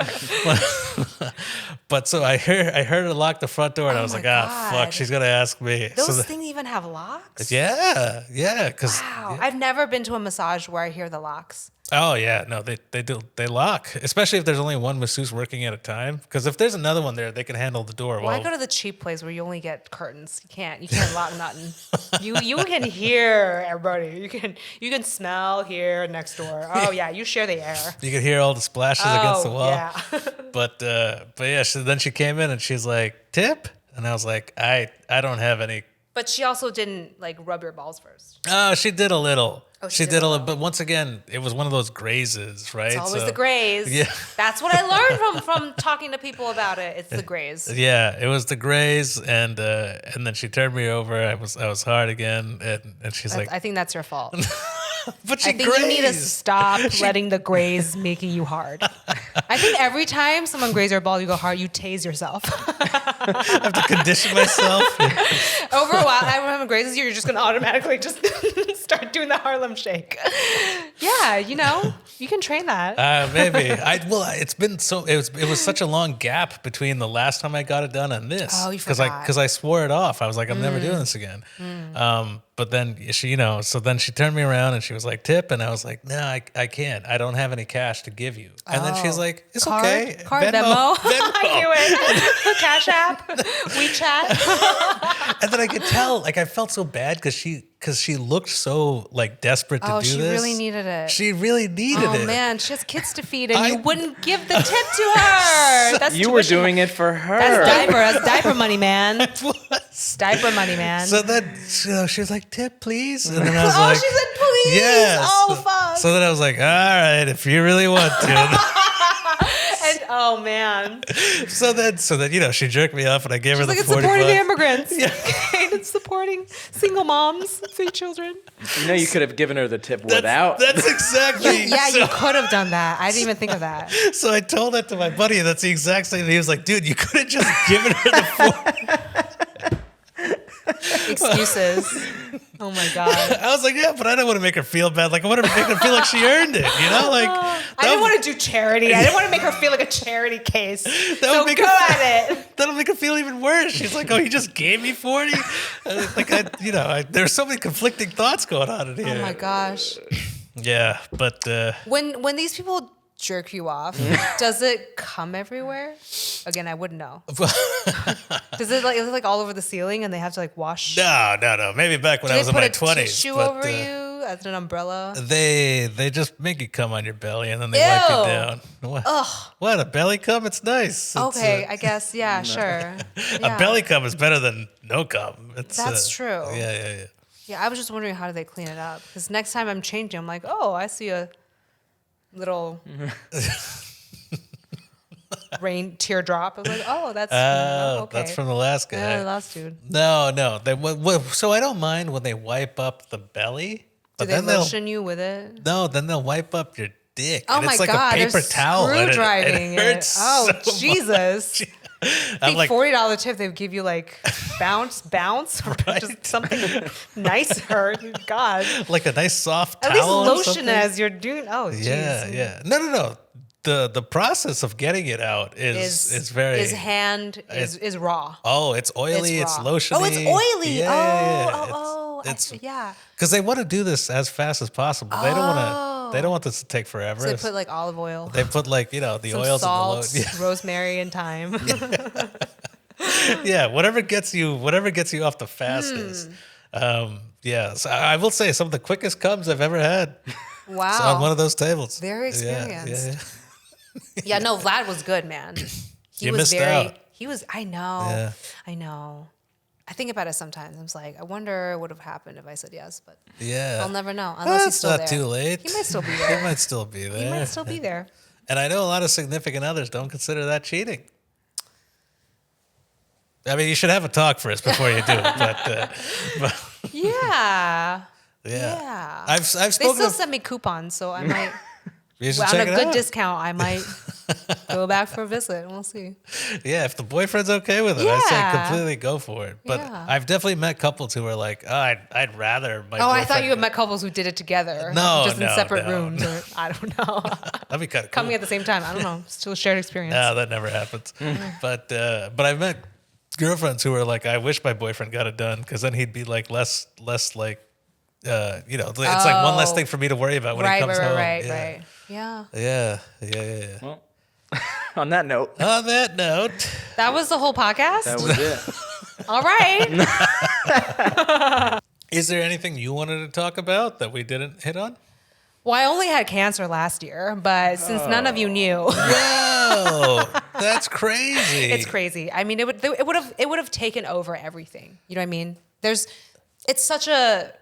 But so I heard her lock the front door, and I was my like, God. fuck, she's gonna ask me. Those things even have locks? Yeah, because Wow. I've never been to a massage where I hear the locks. oh yeah, no, they do, they lock, especially if there's only one masseuse working at a time. Because if there's another one there, they can handle the door. Well, I go to the cheap place where you only get curtains. You can't lock nothing. You can hear everybody. You can smell, hear next door. Oh yeah, you share the air. you can hear all the splashes against the wall. Yeah. But yeah, then she came in and she's like, tip, and I was like, I don't have any. But she also didn't like rub your balls first. Oh, she did a little. Oh, she did a little, but once again, it was one of those grazes, right? It's always the graze. Yeah. That's what I learned from talking to people about it. It's the graze. Yeah, it was the graze, and then she turned me over. I was hard again, and she's like, I think that's your fault. but she I think you need to grazed. stop letting the graze making you hard. I think every time someone grazes your ball, you go hard, you tase yourself. I have to condition myself. Over a while, every time it grazes you, you're just gonna automatically just start doing the Harlem Shake. Yeah, you can train that. Maybe it was such a long gap between the last time I got it done and this. Oh, you forgot. Because I swore it off. I was like, I'm never doing this again. But then she, so then she turned me around and she was like, tip, and I was like, no, I can't. I don't have any cash to give you. And then she's like, it's okay. Card Venmo. I knew it. Cash App, WeChat. And then I could tell, like, I felt so bad because she looked so like desperate to do this. Oh, she really needed it. She really needed it. Oh man, she has kids to feed, and you wouldn't give the tip to her. That's You were doing it for her. That's diaper money, man. It was. Diaper money, man. So then she was like, tip, please. And then I was Oh, like, she said please. yes. Oh, fuck. So then I was like, all right, if you really want to. And oh man, so then, she jerked me off, and I gave her the it's 40 supporting the bucks. immigrants. Yeah. It's supporting single moms, 3 children. You could have given her the tip without. That's exactly. Yeah, you could have done that. I didn't even think of that. So I told that to my buddy, and that's the exact same thing. He was like, dude, you could have just given her the 40. Excuses. Oh my god. I was like, yeah, but I don't want to make her feel bad. Like, I want to make her feel like she earned it, Like, I didn't want to do charity. I didn't want to make her feel like a charity case. So make go at it. That'll make her feel even worse. She's like, oh, you just gave me 40? There's so many conflicting thoughts going on in here. Oh my gosh. Yeah, but When these people jerk you off, does it come everywhere? Again, I wouldn't know. Is it like all over the ceiling and they have to like wash? no. Maybe back when Do I they was in put my a 20s. tissue but, over you as an umbrella? They just make you come on your belly and then they wipe you down. What? Ugh. What, a belly cum? It's nice. Okay, I guess. Yeah, sure. Yeah. A belly cum is better than no cum. That's true. Yeah. Yeah, I was just wondering how do they clean it up? Because next time I'm changing, I'm like, oh, I see a little rain teardrop. I was like, oh, that's okay. That's from the last guy. Yeah, the last dude. No. So I don't mind when they wipe up the belly. Do they lotion you with it? No, then they'll wipe up your dick. Oh and my it's like God, a paper they're towel. screw And driving it hurts Oh, so Jesus. much. I I'm think like, $40 tip, they would give you like bounce, or just something nicer. God. like a nice soft At least towel. lotion as you're doing. Oh, jeez. Yeah. No. The process of getting it out is very is raw. Oh, it's oily. It's raw. lotiony. Oh, it's oily. Yeah. Yeah. Because they want to do this as fast as possible. They don't want to. They don't want this to take forever. So they put like olive oil. They put like the some oils salt, and the rosemary, and thyme. yeah, whatever gets you off the fastest. So I will say some of the quickest comes I've ever had. Wow. It's on one of those tables. Very experienced. Yeah. Yeah, no, Vlad was good, man. You missed out. I know. Yeah. I know. I think about it sometimes. I'm just like, I wonder what would have happened if I said yes, but Yeah. I'll never know unless he's still not there. too late. He might still be there. He might still be there. He might still be there. And I know a lot of significant others don't consider that cheating. I mean, you should have a talk first before you do it. But Yeah. yeah. I've They spoken still to send me coupons, so I might, you should on check a it good out. discount, I might go back for a visit. We'll see. Yeah, if the boyfriend's okay with it, I say Yeah. completely go for it. But Yeah. I've definitely met couples who are like, oh, I'd rather my Oh, I boyfriend thought you had met couples who did it together. No, just in no, separate no, rooms. Or, I don't know. That'd be kind of cool. Coming at the same time. I don't know. Still a shared experience. No, that never happens. But I've met girlfriends who are like, I wish my boyfriend got it done because then he'd be like less like, it's like one less thing for me to worry about when he comes home. Right. Yeah. Yeah. Well, on that note, On that note, That was the whole podcast? that was it. All right. is there anything you wanted to talk about that we didn't hit on? Well, I only had cancer last year, but since none of you knew, Whoa, that's crazy. it's crazy. I mean, it would have taken over everything. You know what I mean? It's such a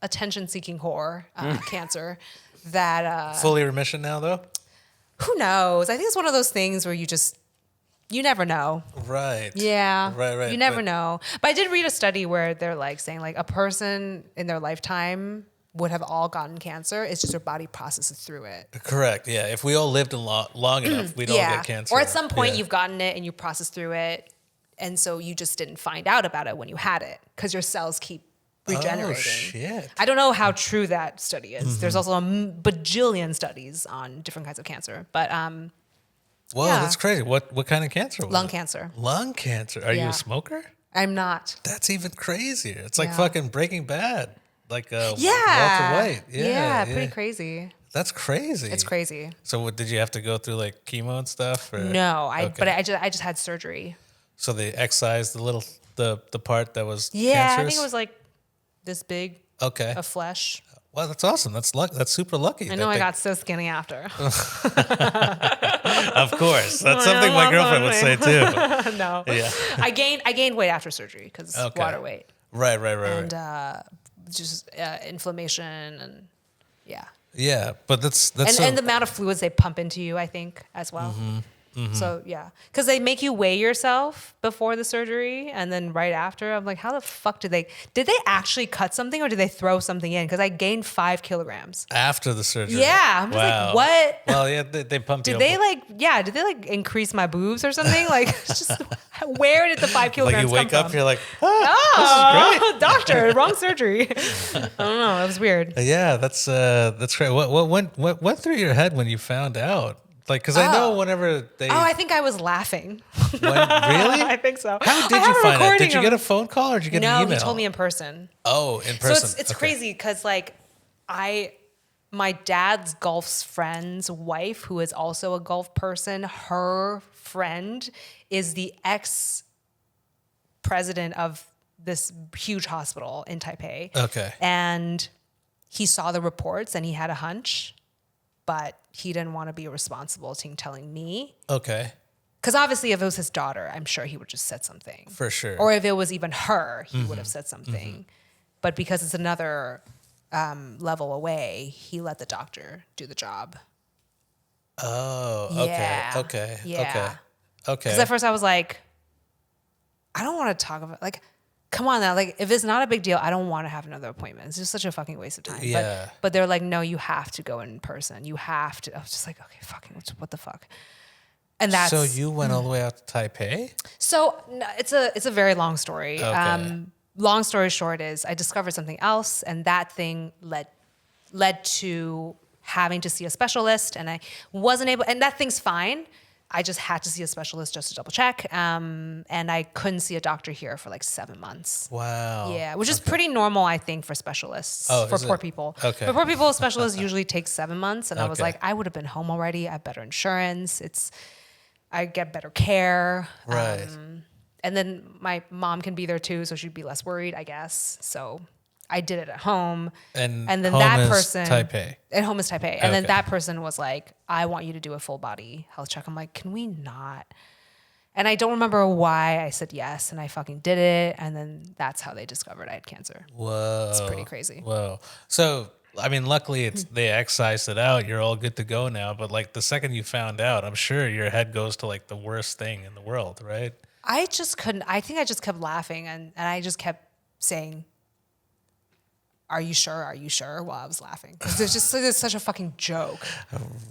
attention-seeking whore, cancer, that Fully remission now, though? who knows? I think it's one of those things where you never know. Right. Yeah. Right. You never But- know. But I did read a study where they're like saying like a person in their lifetime would have all gotten cancer. It's just their body processes through it. Correct. Yeah. If we all lived long enough, we'd all get cancer. Or at some point Yeah. you've gotten it and you process through it. And so you just didn't find out about it when you had it because your cells keep regenerating. Oh, shit. I don't know how true that study is. There's also a bajillion studies on different kinds of cancer. But Whoa, yeah. that's crazy. What kind of cancer was lung it? cancer. Lung cancer. Are you Yeah. a smoker? I'm not. That's even crazier. It's like Yeah. fucking Breaking Bad. Like Walter Yeah. White. Yeah. Pretty crazy. That's crazy. It's crazy. So what, did you have to go through like chemo and stuff? Or? No, Okay. but I just had surgery. So they excised the part that was Yeah, cancerous? I think it was like this big Okay. of flesh. Well, that's awesome. That's super lucky. I know I got so skinny after. Of course. That's something my girlfriend would say too. No. Yeah. I gained weight after surgery because Okay. water weight Right. and just inflammation and yeah. Yeah, but that's And, so, and the amount of fluids they pump into you, I think, as well. So yeah, because they make you weigh yourself before the surgery and then right after. I'm like, how the fuck did they actually cut something or did they throw something in? Because I gained 5 kilograms. after the surgery. Yeah, I'm just like, what? Well, yeah, they pumped you Did up. they increase my boobs or something? Like, it's just where did the 5 Like kilograms you wake come up, from? you're like, Oh, doctor, wrong surgery. I don't know. It was weird. yeah, that's great. What went through your head when you found out? Like, because I know whenever they. Oh, I think I was laughing. Really? I think so. How did I have you a find out? recording Did you of- get a phone call or did you get an No, email? he told me in person. Oh, in person. So it's Okay. crazy because like my dad's golf's friend's wife, who is also a golf person, her friend is the ex-president of this huge hospital in Taipei. Okay. And he saw the reports and he had a hunch, but he didn't want to be responsible to telling me. Okay. Because obviously if it was his daughter, I'm sure he would just said something. For sure. Or if it was even her, he would have said something. But because it's another level away, he let the doctor do the job. Oh, Yeah. okay. Yeah. Okay. Because at first I was like, I don't want to talk about, like, come on now. Like, if it's not a big deal, I don't want to have another appointment. It's just such a fucking waste of time. Yeah. But they're like, no, you have to go in person. You have to. I was just like, okay, fucking, what the fuck? And that's. So you went all the way out to Taipei? So no, it's a very long story. Okay. Long story short is I discovered something else, and that thing led to having to see a specialist, and I wasn't able. And that thing's fine. I just had to see a specialist just to double check, and I couldn't see a doctor here for like 7 months. Wow. Yeah, which is pretty normal, I think, for specialists. Oh, for is poor it? people. Okay. For poor people, specialists usually take 7 months, and I was Okay. like, I would have been home already. I have better insurance. I get better care. Right. And then my mom can be there too, so she'd be less worried, I guess. So I did it at home. And then home that is person Taipei. And home is Taipei. And then Okay. that person was like, I want you to do a full body health check. I'm like, can we not? And I don't remember why I said yes, and I fucking did it. And then that's how they discovered I had cancer. Whoa. It's pretty crazy. Whoa. So, I mean, luckily they excised it out. You're all good to go now. But like the second you found out, I'm sure your head goes to like the worst thing in the world, right? I just couldn't. I think I just kept laughing, and I just kept saying, are you sure? Are you sure? While I was laughing. Because it's such a fucking joke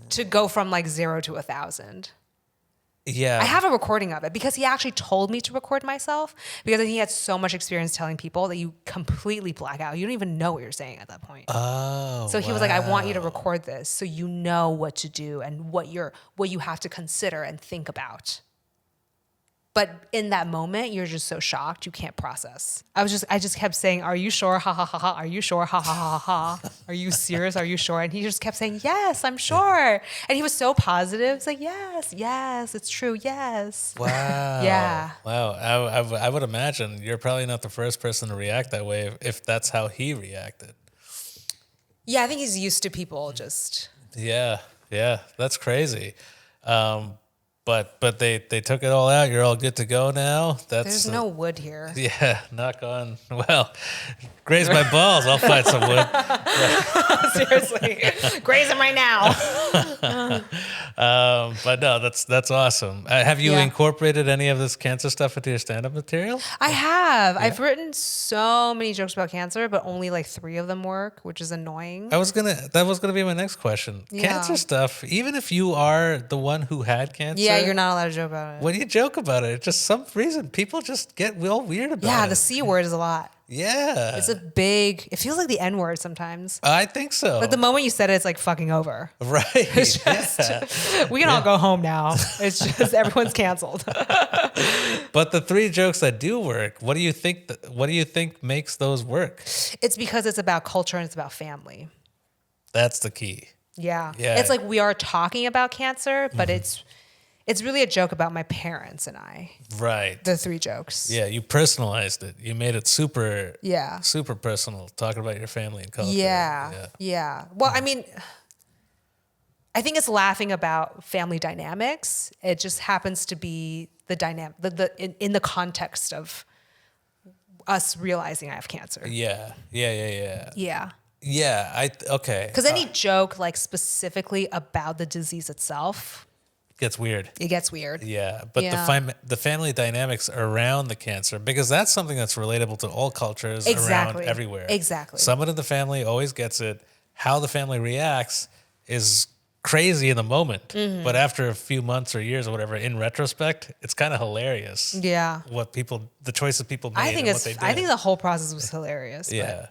to go from like 0 to 1,000. Yeah. I have a recording of it because he actually told me to record myself because he had so much experience telling people that you completely black out. You don't even know what you're saying at that point. Oh. So he was like, I want you to record this so you know what to do and what you have to consider and think about. But in that moment, you're just so shocked, you can't process. I just kept saying, are you sure? Ha ha ha ha. Are you sure? Ha ha ha ha ha. Are you serious? Are you sure? And he just kept saying, yes, I'm sure. And he was so positive. It's like, yes, it's true. Yes. Wow. Yeah. Wow. I would imagine you're probably not the first person to react that way if that's how he reacted. Yeah, I think he's used to people just. Yeah. That's crazy. But they took it all out. You're all good to go now. There's no wood here. Yeah, knock on. Well, graze my balls. I'll find some wood. Seriously. Graze him right now. But no, that's awesome. Have you Yeah. incorporated any of this cancer stuff into your stand-up material? I have. I've written so many jokes about cancer, but only like 3 of them work, which is annoying. That was gonna be my next question. Yeah. Cancer stuff. Even if you are the one who had cancer, Yeah, you're not allowed to joke about it. When you joke about it, just some reason people just get real weird about it. Yeah, the C word is a lot. Yeah, It feels like the N word sometimes. I think so. But the moment you said it, it's like fucking over. Right. We can all go home now. It's just everyone's canceled. But the 3 jokes that do work, what do you think makes those work? It's because it's about culture and it's about family. That's the key. Yeah. Yeah. It's like we are talking about cancer, but it's really a joke about my parents and I. Right. The 3 jokes. Yeah, you personalized it. You made it super personal, talking about your family and culture. Yeah. Well, I mean, I think it's laughing about family dynamics. It just happens to be the dynamic in the context of us realizing I have cancer. Yeah. Yeah. Yeah, okay. Because any joke like specifically about the disease itself, Gets weird. it gets weird. Yeah, but the family dynamics around the cancer, because that's something that's relatable to all cultures around everywhere. Exactly. Someone in the family always gets it. How the family reacts is crazy in the moment, Mm-hmm. but after a few months or years or whatever, in retrospect, it's kind of hilarious. Yeah. The choices people made. I think and what they did. I think the whole process was hilarious. but- Yeah.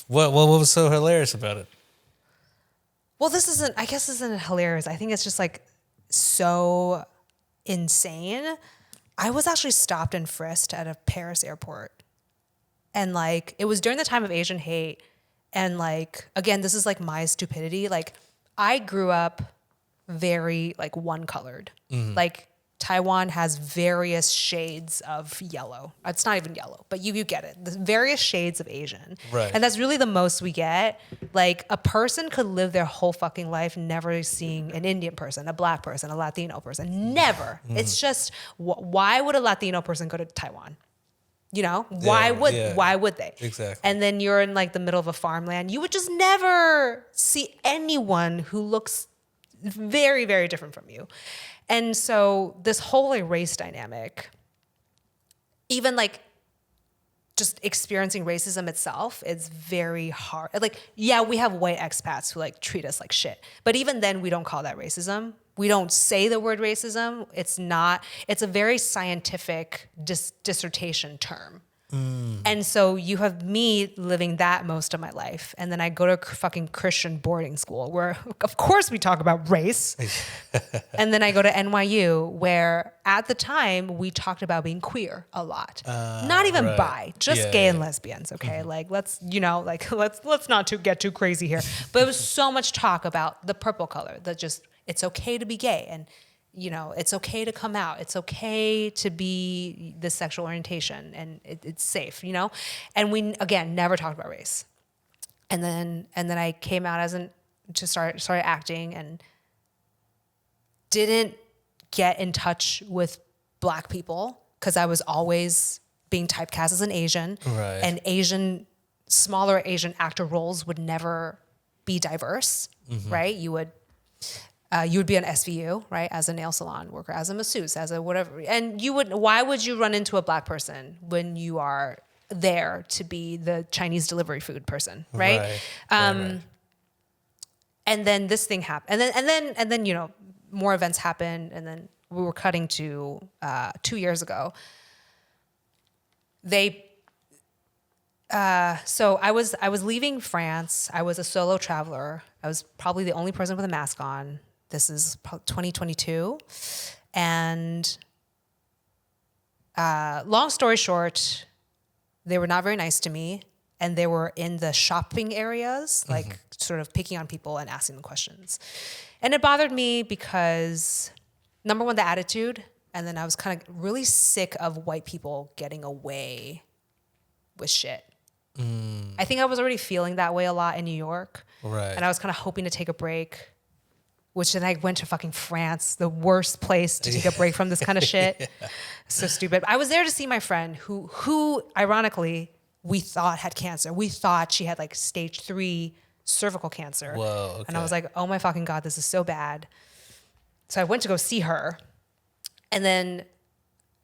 What was so hilarious about it? Well, this isn't hilarious. I think it's just like so insane. I was actually stopped and frisked at a Paris airport. And like, it was during the time of Asian hate. And like, again, this is like my stupidity. Like, I grew up very like one colored. Like, Taiwan has various shades of yellow. It's not even yellow, but you get it. The various shades of Asian. Right. And that's really the most we get. Like, a person could live their whole fucking life never seeing an Indian person, a black person, a Latino person. Never. It's just, why would a Latino person go to Taiwan? You know, why would they? Exactly. And then you're in like the middle of a farmland. You would just never see anyone who looks very, very different from you. And so this whole like race dynamic, even like just experiencing racism itself is very hard. Like, yeah, we have white expats who like treat us like shit. But even then we don't call that racism. We don't say the word racism. It's a very scientific dissertation term. And so you have me living that most of my life. And then I go to a fucking Christian boarding school where, of course, we talk about race. And then I go to NYU where at the time we talked about being queer a lot. Not even bi, just gay and lesbians. Okay. Like, let's not get too crazy here. But it was so much talk about the purple color, it's okay to be gay. And you know, it's okay to come out. It's okay to be this sexual orientation, and it's safe, you know? And we, again, never talked about race. And then I came out started acting and didn't get in touch with Black people because I was always being typecast as an Asian. Right. And smaller Asian actor roles would never be diverse, right? You would be an SVU, right? As a nail salon worker, as a masseuse, as a whatever. And why would you run into a Black person when you are there to be the Chinese delivery food person, right? Right. And then this thing happened. And then, you know, more events happened. And then we were cutting to 2 years ago. So I was leaving France. I was a solo traveler. I was probably the only person with a mask on. This is 2022. And long story short, they were not very nice to me. And they were in the shopping areas, like sort of picking on people and asking them questions. And it bothered me because, number one, the attitude. And then I was kind of really sick of white people getting away with shit. I think I was already feeling that way a lot in New York. Right. And I was kind of hoping to take a break, which then I went to fucking France, the worst place to take a break from this kind of shit. So stupid. I was there to see my friend who ironically, we thought had cancer. We thought she had like stage 3 cervical cancer. Whoa, okay. And I was like, oh my fucking God, this is so bad. So I went to go see her. And then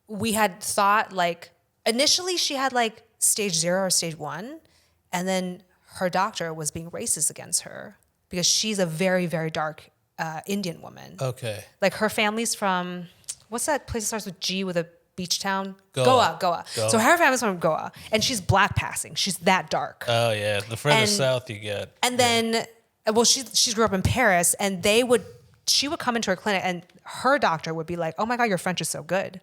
we had thought like, initially she had like stage 0 or stage 1. And then her doctor was being racist against her because she's a very, very dark Indian woman. Okay. Like her family's from, what's that place that starts with G with a beach town? Goa. So her family's from Goa, and she's black passing. She's that dark. Oh yeah, the further south you get. And then, well, she grew up in Paris, and she would come into her clinic, and her doctor would be like, "Oh my God, your French is so good."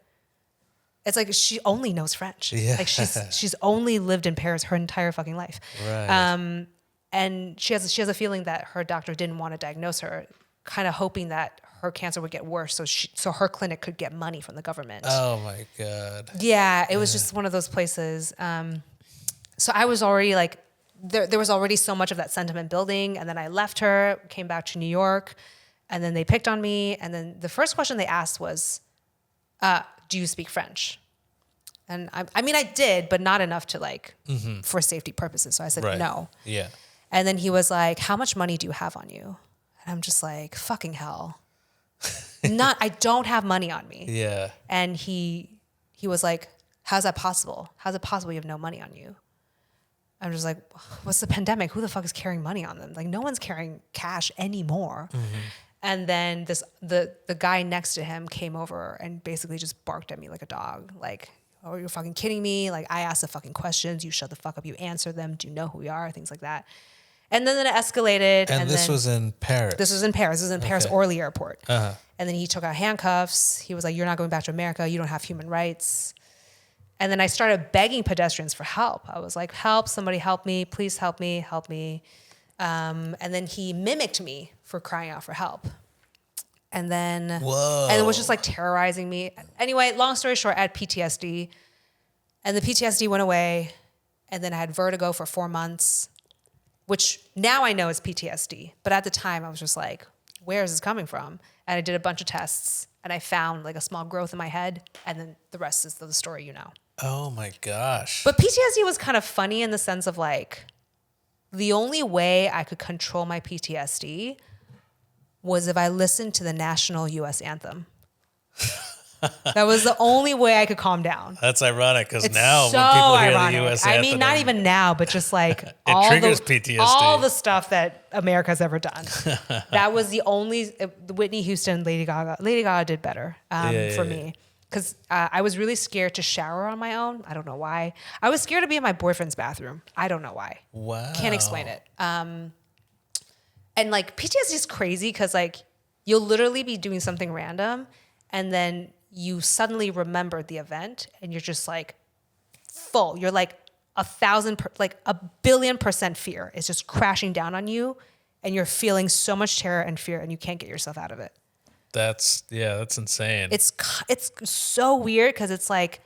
It's like she only knows French. Yeah. Like she's only lived in Paris her entire fucking life. Right. And she has a feeling that her doctor didn't want to diagnose her, kind of hoping that her cancer would get worse, so her clinic could get money from the government. Oh my God. Yeah, it was just one of those places. So I was already like, there was already so much of that sentiment building, and then I left her, came back to New York, and then they picked on me, and then the first question they asked was, do you speak French? And I mean, I did, but not enough to like, for safety purposes. So I said no. Yeah. And then he was like, how much money do you have on you? And I'm just like, fucking hell. I don't have money on me. Yeah. And he was like, how's that possible? How's it possible you have no money on you? I'm just like, what's the pandemic? Who the fuck is carrying money on them? Like, no one's carrying cash anymore. And then the guy next to him came over and basically just barked at me like a dog. Like, oh, you're fucking kidding me. Like, I asked the fucking questions. You shut the fuck up. You answer them. Do you know who we are? Things like that. And then it escalated. And this was in Paris. This was in Paris Orly Airport. And then he took out handcuffs. He was like, you're not going back to America. You don't have human rights. And then I started begging pedestrians for help. I was like, help, somebody help me. Please help me, help me. And then he mimicked me for crying out for help. And then, and it was just like terrorizing me. Anyway, long story short, I had PTSD. And the PTSD went away. And then I had vertigo for 4 months, which now I know is PTSD. But at the time I was just like, where is this coming from? And I did a bunch of tests and I found like a small growth in my head. And then the rest is the story you know. Oh my gosh. But PTSD was kind of funny in the sense of like, the only way I could control my PTSD was if I listened to the national US anthem. That was the only way I could calm down. That's ironic because It's now so when people hear ironic. the US I anthem, mean, not even now, but just like triggers PTSD. all the stuff that America's ever done. That was the only Whitney Houston, Lady Gaga. Lady Gaga did better for me because I was really scared to shower on my own. I don't know why. I was scared to be in my boyfriend's bathroom. I don't know why. Wow. Can't explain it. And like PTSD is crazy because like you'll literally be doing something random and then you suddenly remember the event and you're just like full. You're like 1,000,000,000% fear is just crashing down on you and you're feeling so much terror and fear and you can't get yourself out of it. That's insane. It's so weird because it's like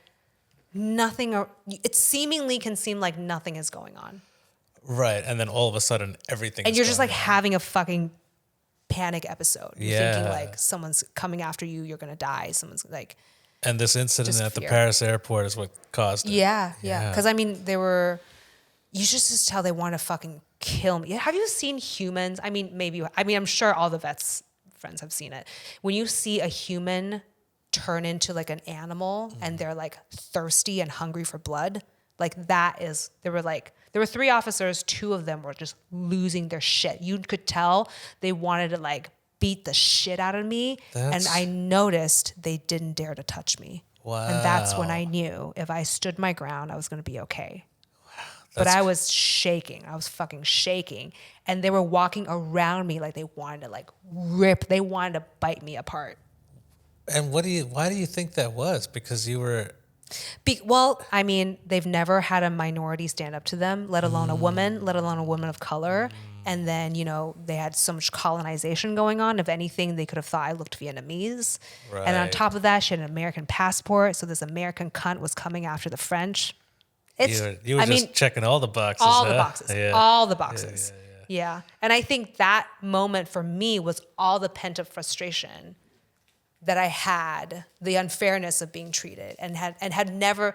nothing, it seemingly can seem like nothing is going on. Right. And then all of a sudden everything And is you're just like going on. having a fucking panic episode. You're thinking Yeah. like someone's coming after you, you're going to die. Someone's like, And this incident just at the fear. Paris airport is what caused it. yeah. Because I mean, you just tell they want to fucking kill me. Have you seen humans? I mean, I'm sure all the vets friends have seen it. When you see a human turn into like an animal and they're like thirsty and hungry for blood, like there were 3 officers, 2 of them were just losing their shit. You could tell they wanted to like beat the shit out of me. And I noticed they didn't dare to touch me. Wow. And that's when I knew if I stood my ground, I was going to be okay. But I was shaking. I was fucking shaking. And they were walking around me like they wanted to like they wanted to bite me apart. And why do you think that was? Because you were... Well, I mean, they've never had a minority stand up to them, let alone a woman of color. And then, they had so much colonization going on. If anything, they could have thought I looked Vietnamese. Right. And on top of that, she had an American passport. So this American cunt was coming after the French. You were just checking all the boxes. All huh? the boxes. Yeah. All the boxes. Yeah. And I think that moment for me was all the pent up frustration that I had, the unfairness of being treated, and had never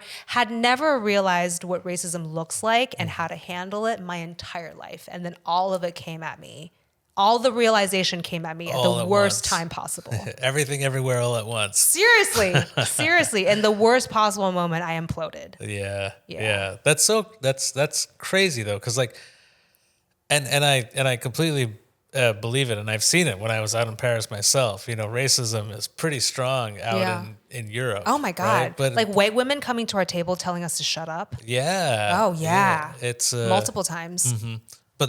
realized what racism looks like and how to handle it my entire life. And then all of it came at me. All the realization came at me at the worst time possible. Everything, everywhere, all at once. Seriously. In the worst possible moment, I imploded. Yeah. That's crazy though, because like, and I completely believe it, and I've seen it when I was out in Paris myself. Racism is pretty strong out in Europe. Oh my God! Right? But like white women coming to our table telling us to shut up. Yeah. Oh yeah. It's multiple times. Mm-hmm. But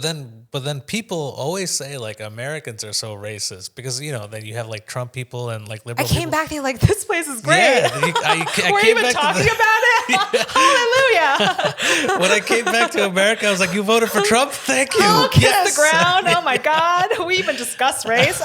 then people always say like Americans are so racist because then you have like Trump people and like liberal. I came back thinking like this place is great. Yeah, I We're came even back talking about it. Hallelujah! When I came back to America, I was like, "You voted for Trump? Thank you." Oh, kiss yes. the ground. Oh my God. We even discussed race.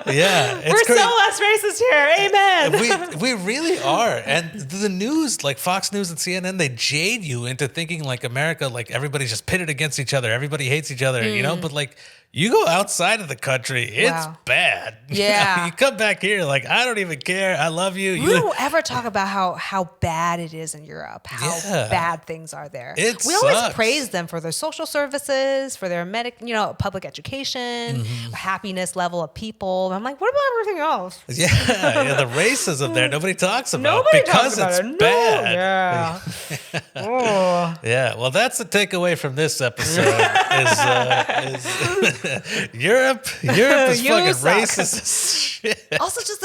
Yeah, we're so less racist here. Amen. We really are. And the news, like Fox News and CNN, they jade you into thinking like America, like everybody's just pitted against each other. Everybody hates each other, But like you go outside of the country, it's bad. Yeah. You come back here, like I don't even care. I love you. We don't ever talk about how bad it is in Europe, how bad things are there. We always praise them for their social services, for their public education, happiness level of people. And I'm like, what about everything else? Yeah, the racism there, nobody talks about because it's bad. Yeah. Yeah, well, that's the takeaway from this episode is Europe is fucking racist as shit. Also, just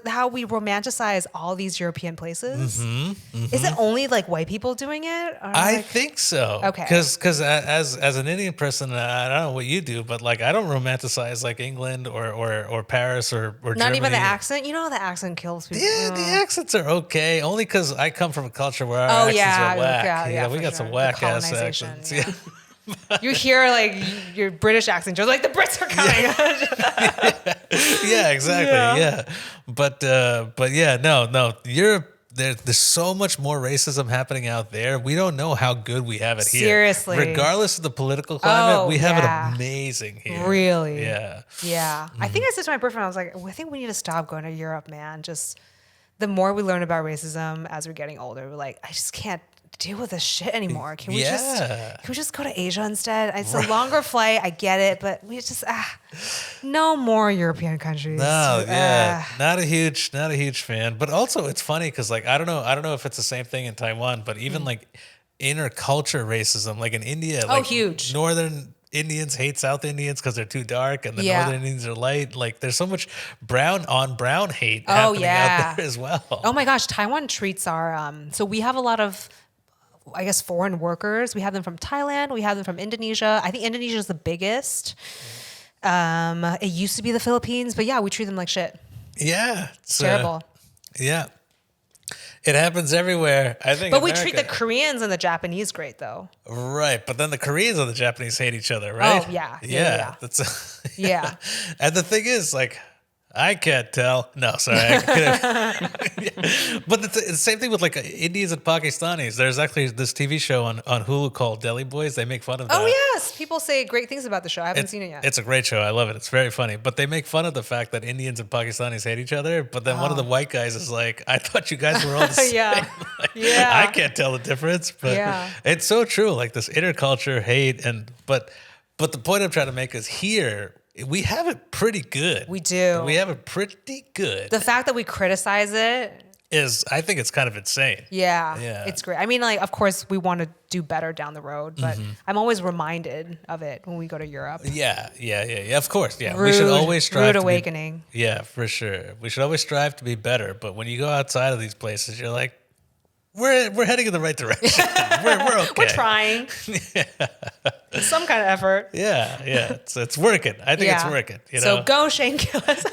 how we romanticize all these European places. Is it only like white people doing it? I think so. Okay. Because as an Indian person, I don't know what you do, but like I don't romanticize like England or Paris or Not Germany. even the accent. The accent kills people. Yeah, the accents are okay. Only because I come from a culture where our accents are whack. We got some whack ass accents. Yeah. You hear like your British accent, you're like the Brits are coming. Yeah, exactly. Yeah. But yeah, no. Europe, there's so much more racism happening out there. We don't know how good we have it here. Seriously. Regardless of the political climate, we have it amazing here. Really? Yeah. Yeah. I think I said to my boyfriend, I was like, I think we need to stop going to Europe, man. Just the more we learn about racism as we're getting older, we're like, I just can't deal with this shit anymore. Can we just go to Asia instead? It's a longer flight. I get it, but we just no more European countries. No, yeah, not a huge fan. But also, it's funny because like I don't know if it's the same thing in Taiwan, but even like interculture racism, like in India, like huge. Northern Indians hate South Indians because they're too dark, and the Northern Indians are light. Like there's so much brown on brown hate happening out there as well. Oh my gosh, Taiwan treats our so we have a lot of, I guess, foreign workers. We have them from Thailand. We have them from Indonesia. I think Indonesia is the biggest. It used to be the Philippines, but yeah, we treat them like shit. Yeah, it's terrible. Yeah. It happens everywhere. I think. But we treat the Koreans and the Japanese great, though. Right, but then the Koreans and the Japanese hate each other, right? Oh yeah. That's yeah. And the thing is, like, I can't tell. No, sorry. But it's the same thing with like Indians and Pakistanis. There's actually this TV show on Hulu called Delhi Boys. They make fun of that. Oh yes, people say great things about the show. I haven't seen it yet. It's a great show. I love it. It's very funny. But they make fun of the fact that Indians and Pakistanis hate each other. But then one of the white guys is like, "I thought you guys were all the same." Yeah. I can't tell the difference. But it's so true. Like this interculture hate but the point I'm trying to make is here, we have it pretty good. We do. We have it pretty good. The fact that we criticize it I think it's kind of insane. Yeah. It's great. I mean, like, of course, we want to do better down the road, but I'm always reminded of it when we go to Europe. Yeah. Of course. Yeah. We should always strive. Rude awakening. Yeah, for sure. We should always strive to be better. But when you go outside of these places, you're like, we're heading in the right direction. We're okay. We're trying. Some kind of effort. Yeah. It's working. I think it's working. You know? So go Shane Gillis.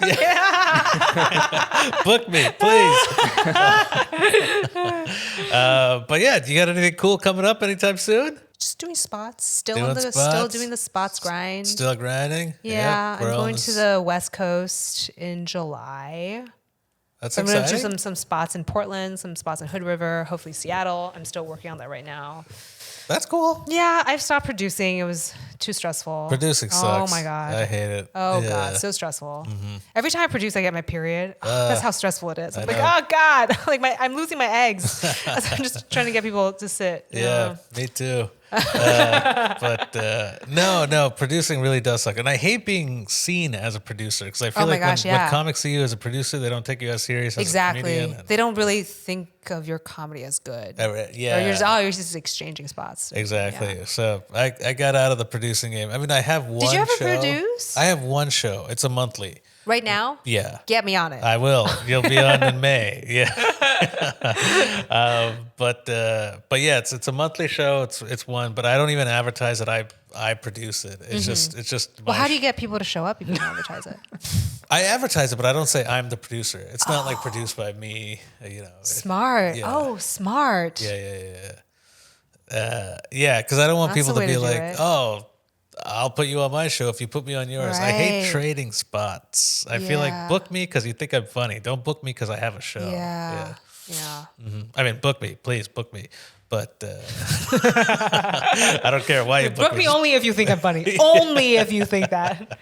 Book me, please. But yeah, do you got anything cool coming up anytime soon? Just doing spots. Still doing the spots grind. Still grinding? Yeah. I'm going to the West Coast in July. That's so exciting. I'm going to do some spots in Portland, some spots in Hood River, hopefully Seattle. I'm still working on that right now. That's cool. Yeah, I've stopped producing. It was too stressful. Producing sucks. Oh my God. I hate it. Oh God, so stressful. Every time I produce, I get my period. That's how stressful it is. I'm like, oh God, like I'm losing my eggs. I'm just trying to get people to sit. Yeah, me too. No, producing really does suck, and I hate being seen as a producer because I feel when comics see you as a producer, they don't take you as serious as a comedian. They don't really think of your comedy as good. Yeah, or you're just exchanging spots. Exactly. Yeah. So I got out of the producing game. I mean, I have one. Did you ever show. produce? I have one show. It's a monthly. Right now? Yeah. Get me on it. I will. You'll be on in May. Yeah. But yeah, it's a monthly show. It's one, but I don't even advertise that I produce it. It's just. Well, how do you get people to show up if you don't advertise it? I advertise it, but I don't say I'm the producer. It's not like produced by me. You know. Smart. Smart. Yeah. Because I don't want people to be like, oh, I'll put you on my show if you put me on yours. Right. I hate trading spots. I feel like book me because you think I'm funny. Don't book me because I have a show. Yeah. I mean, book me. Please book me. But I don't care why you book me. Only if you think I'm funny. Only if you think that.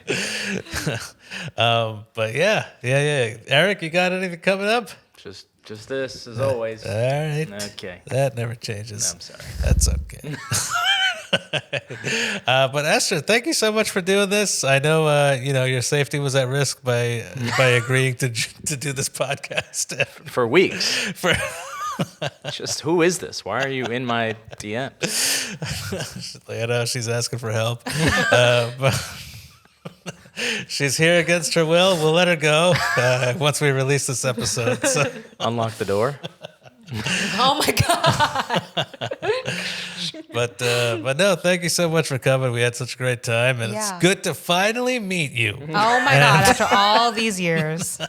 But yeah. Eric, you got anything coming up? Just this as always. All right. Okay. That never changes. No, I'm sorry. That's okay. But Esther, thank you so much for doing this. I know your safety was at risk by agreeing to do this podcast for weeks. Just who is this? Why are you in my DMs? I know she's asking for help, but she's here against her will. We'll let her go once we release this episode. So. Unlock the door. Oh my God. But no, thank you so much for coming. We had such a great time, and it's good to finally meet you. Oh my God, after all these years.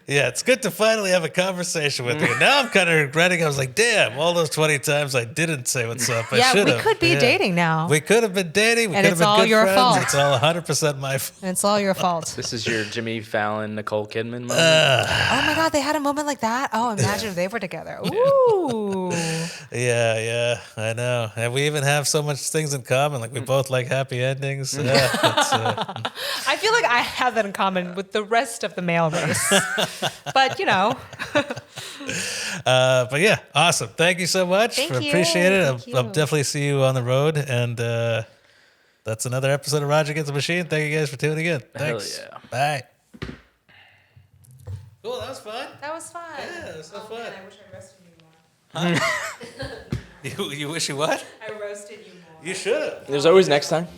Yeah, it's good to finally have a conversation with you. Now I'm kind of regretting. I was like, damn, all those 20 times I didn't say what's up. I should have. We could be dating now. We could have been dating. We could have been good friends. Fault. It's all 100% my fault. It's all your fault. This is your Jimmy Fallon, Nicole Kidman moment. Oh my God, they had a moment like that? Oh, imagine if they were together. Ooh. Yeah, I know. And we even have so much things in common. Like we both like happy endings. I feel like I have that in common with the rest of the male race. But, you know. But yeah, awesome. Thank you so much. Thank you. Appreciate it. Thank I'll you. definitely see you on the road. And that's another episode of Raj Against the Machine. Thank you guys for tuning in. Thanks. yeah. Bye. Cool. That was fun. That was fun. Yeah, it was so fun. Man, I wish I roasted you more. You wish you what? I roasted you more. You should have. There's always next time.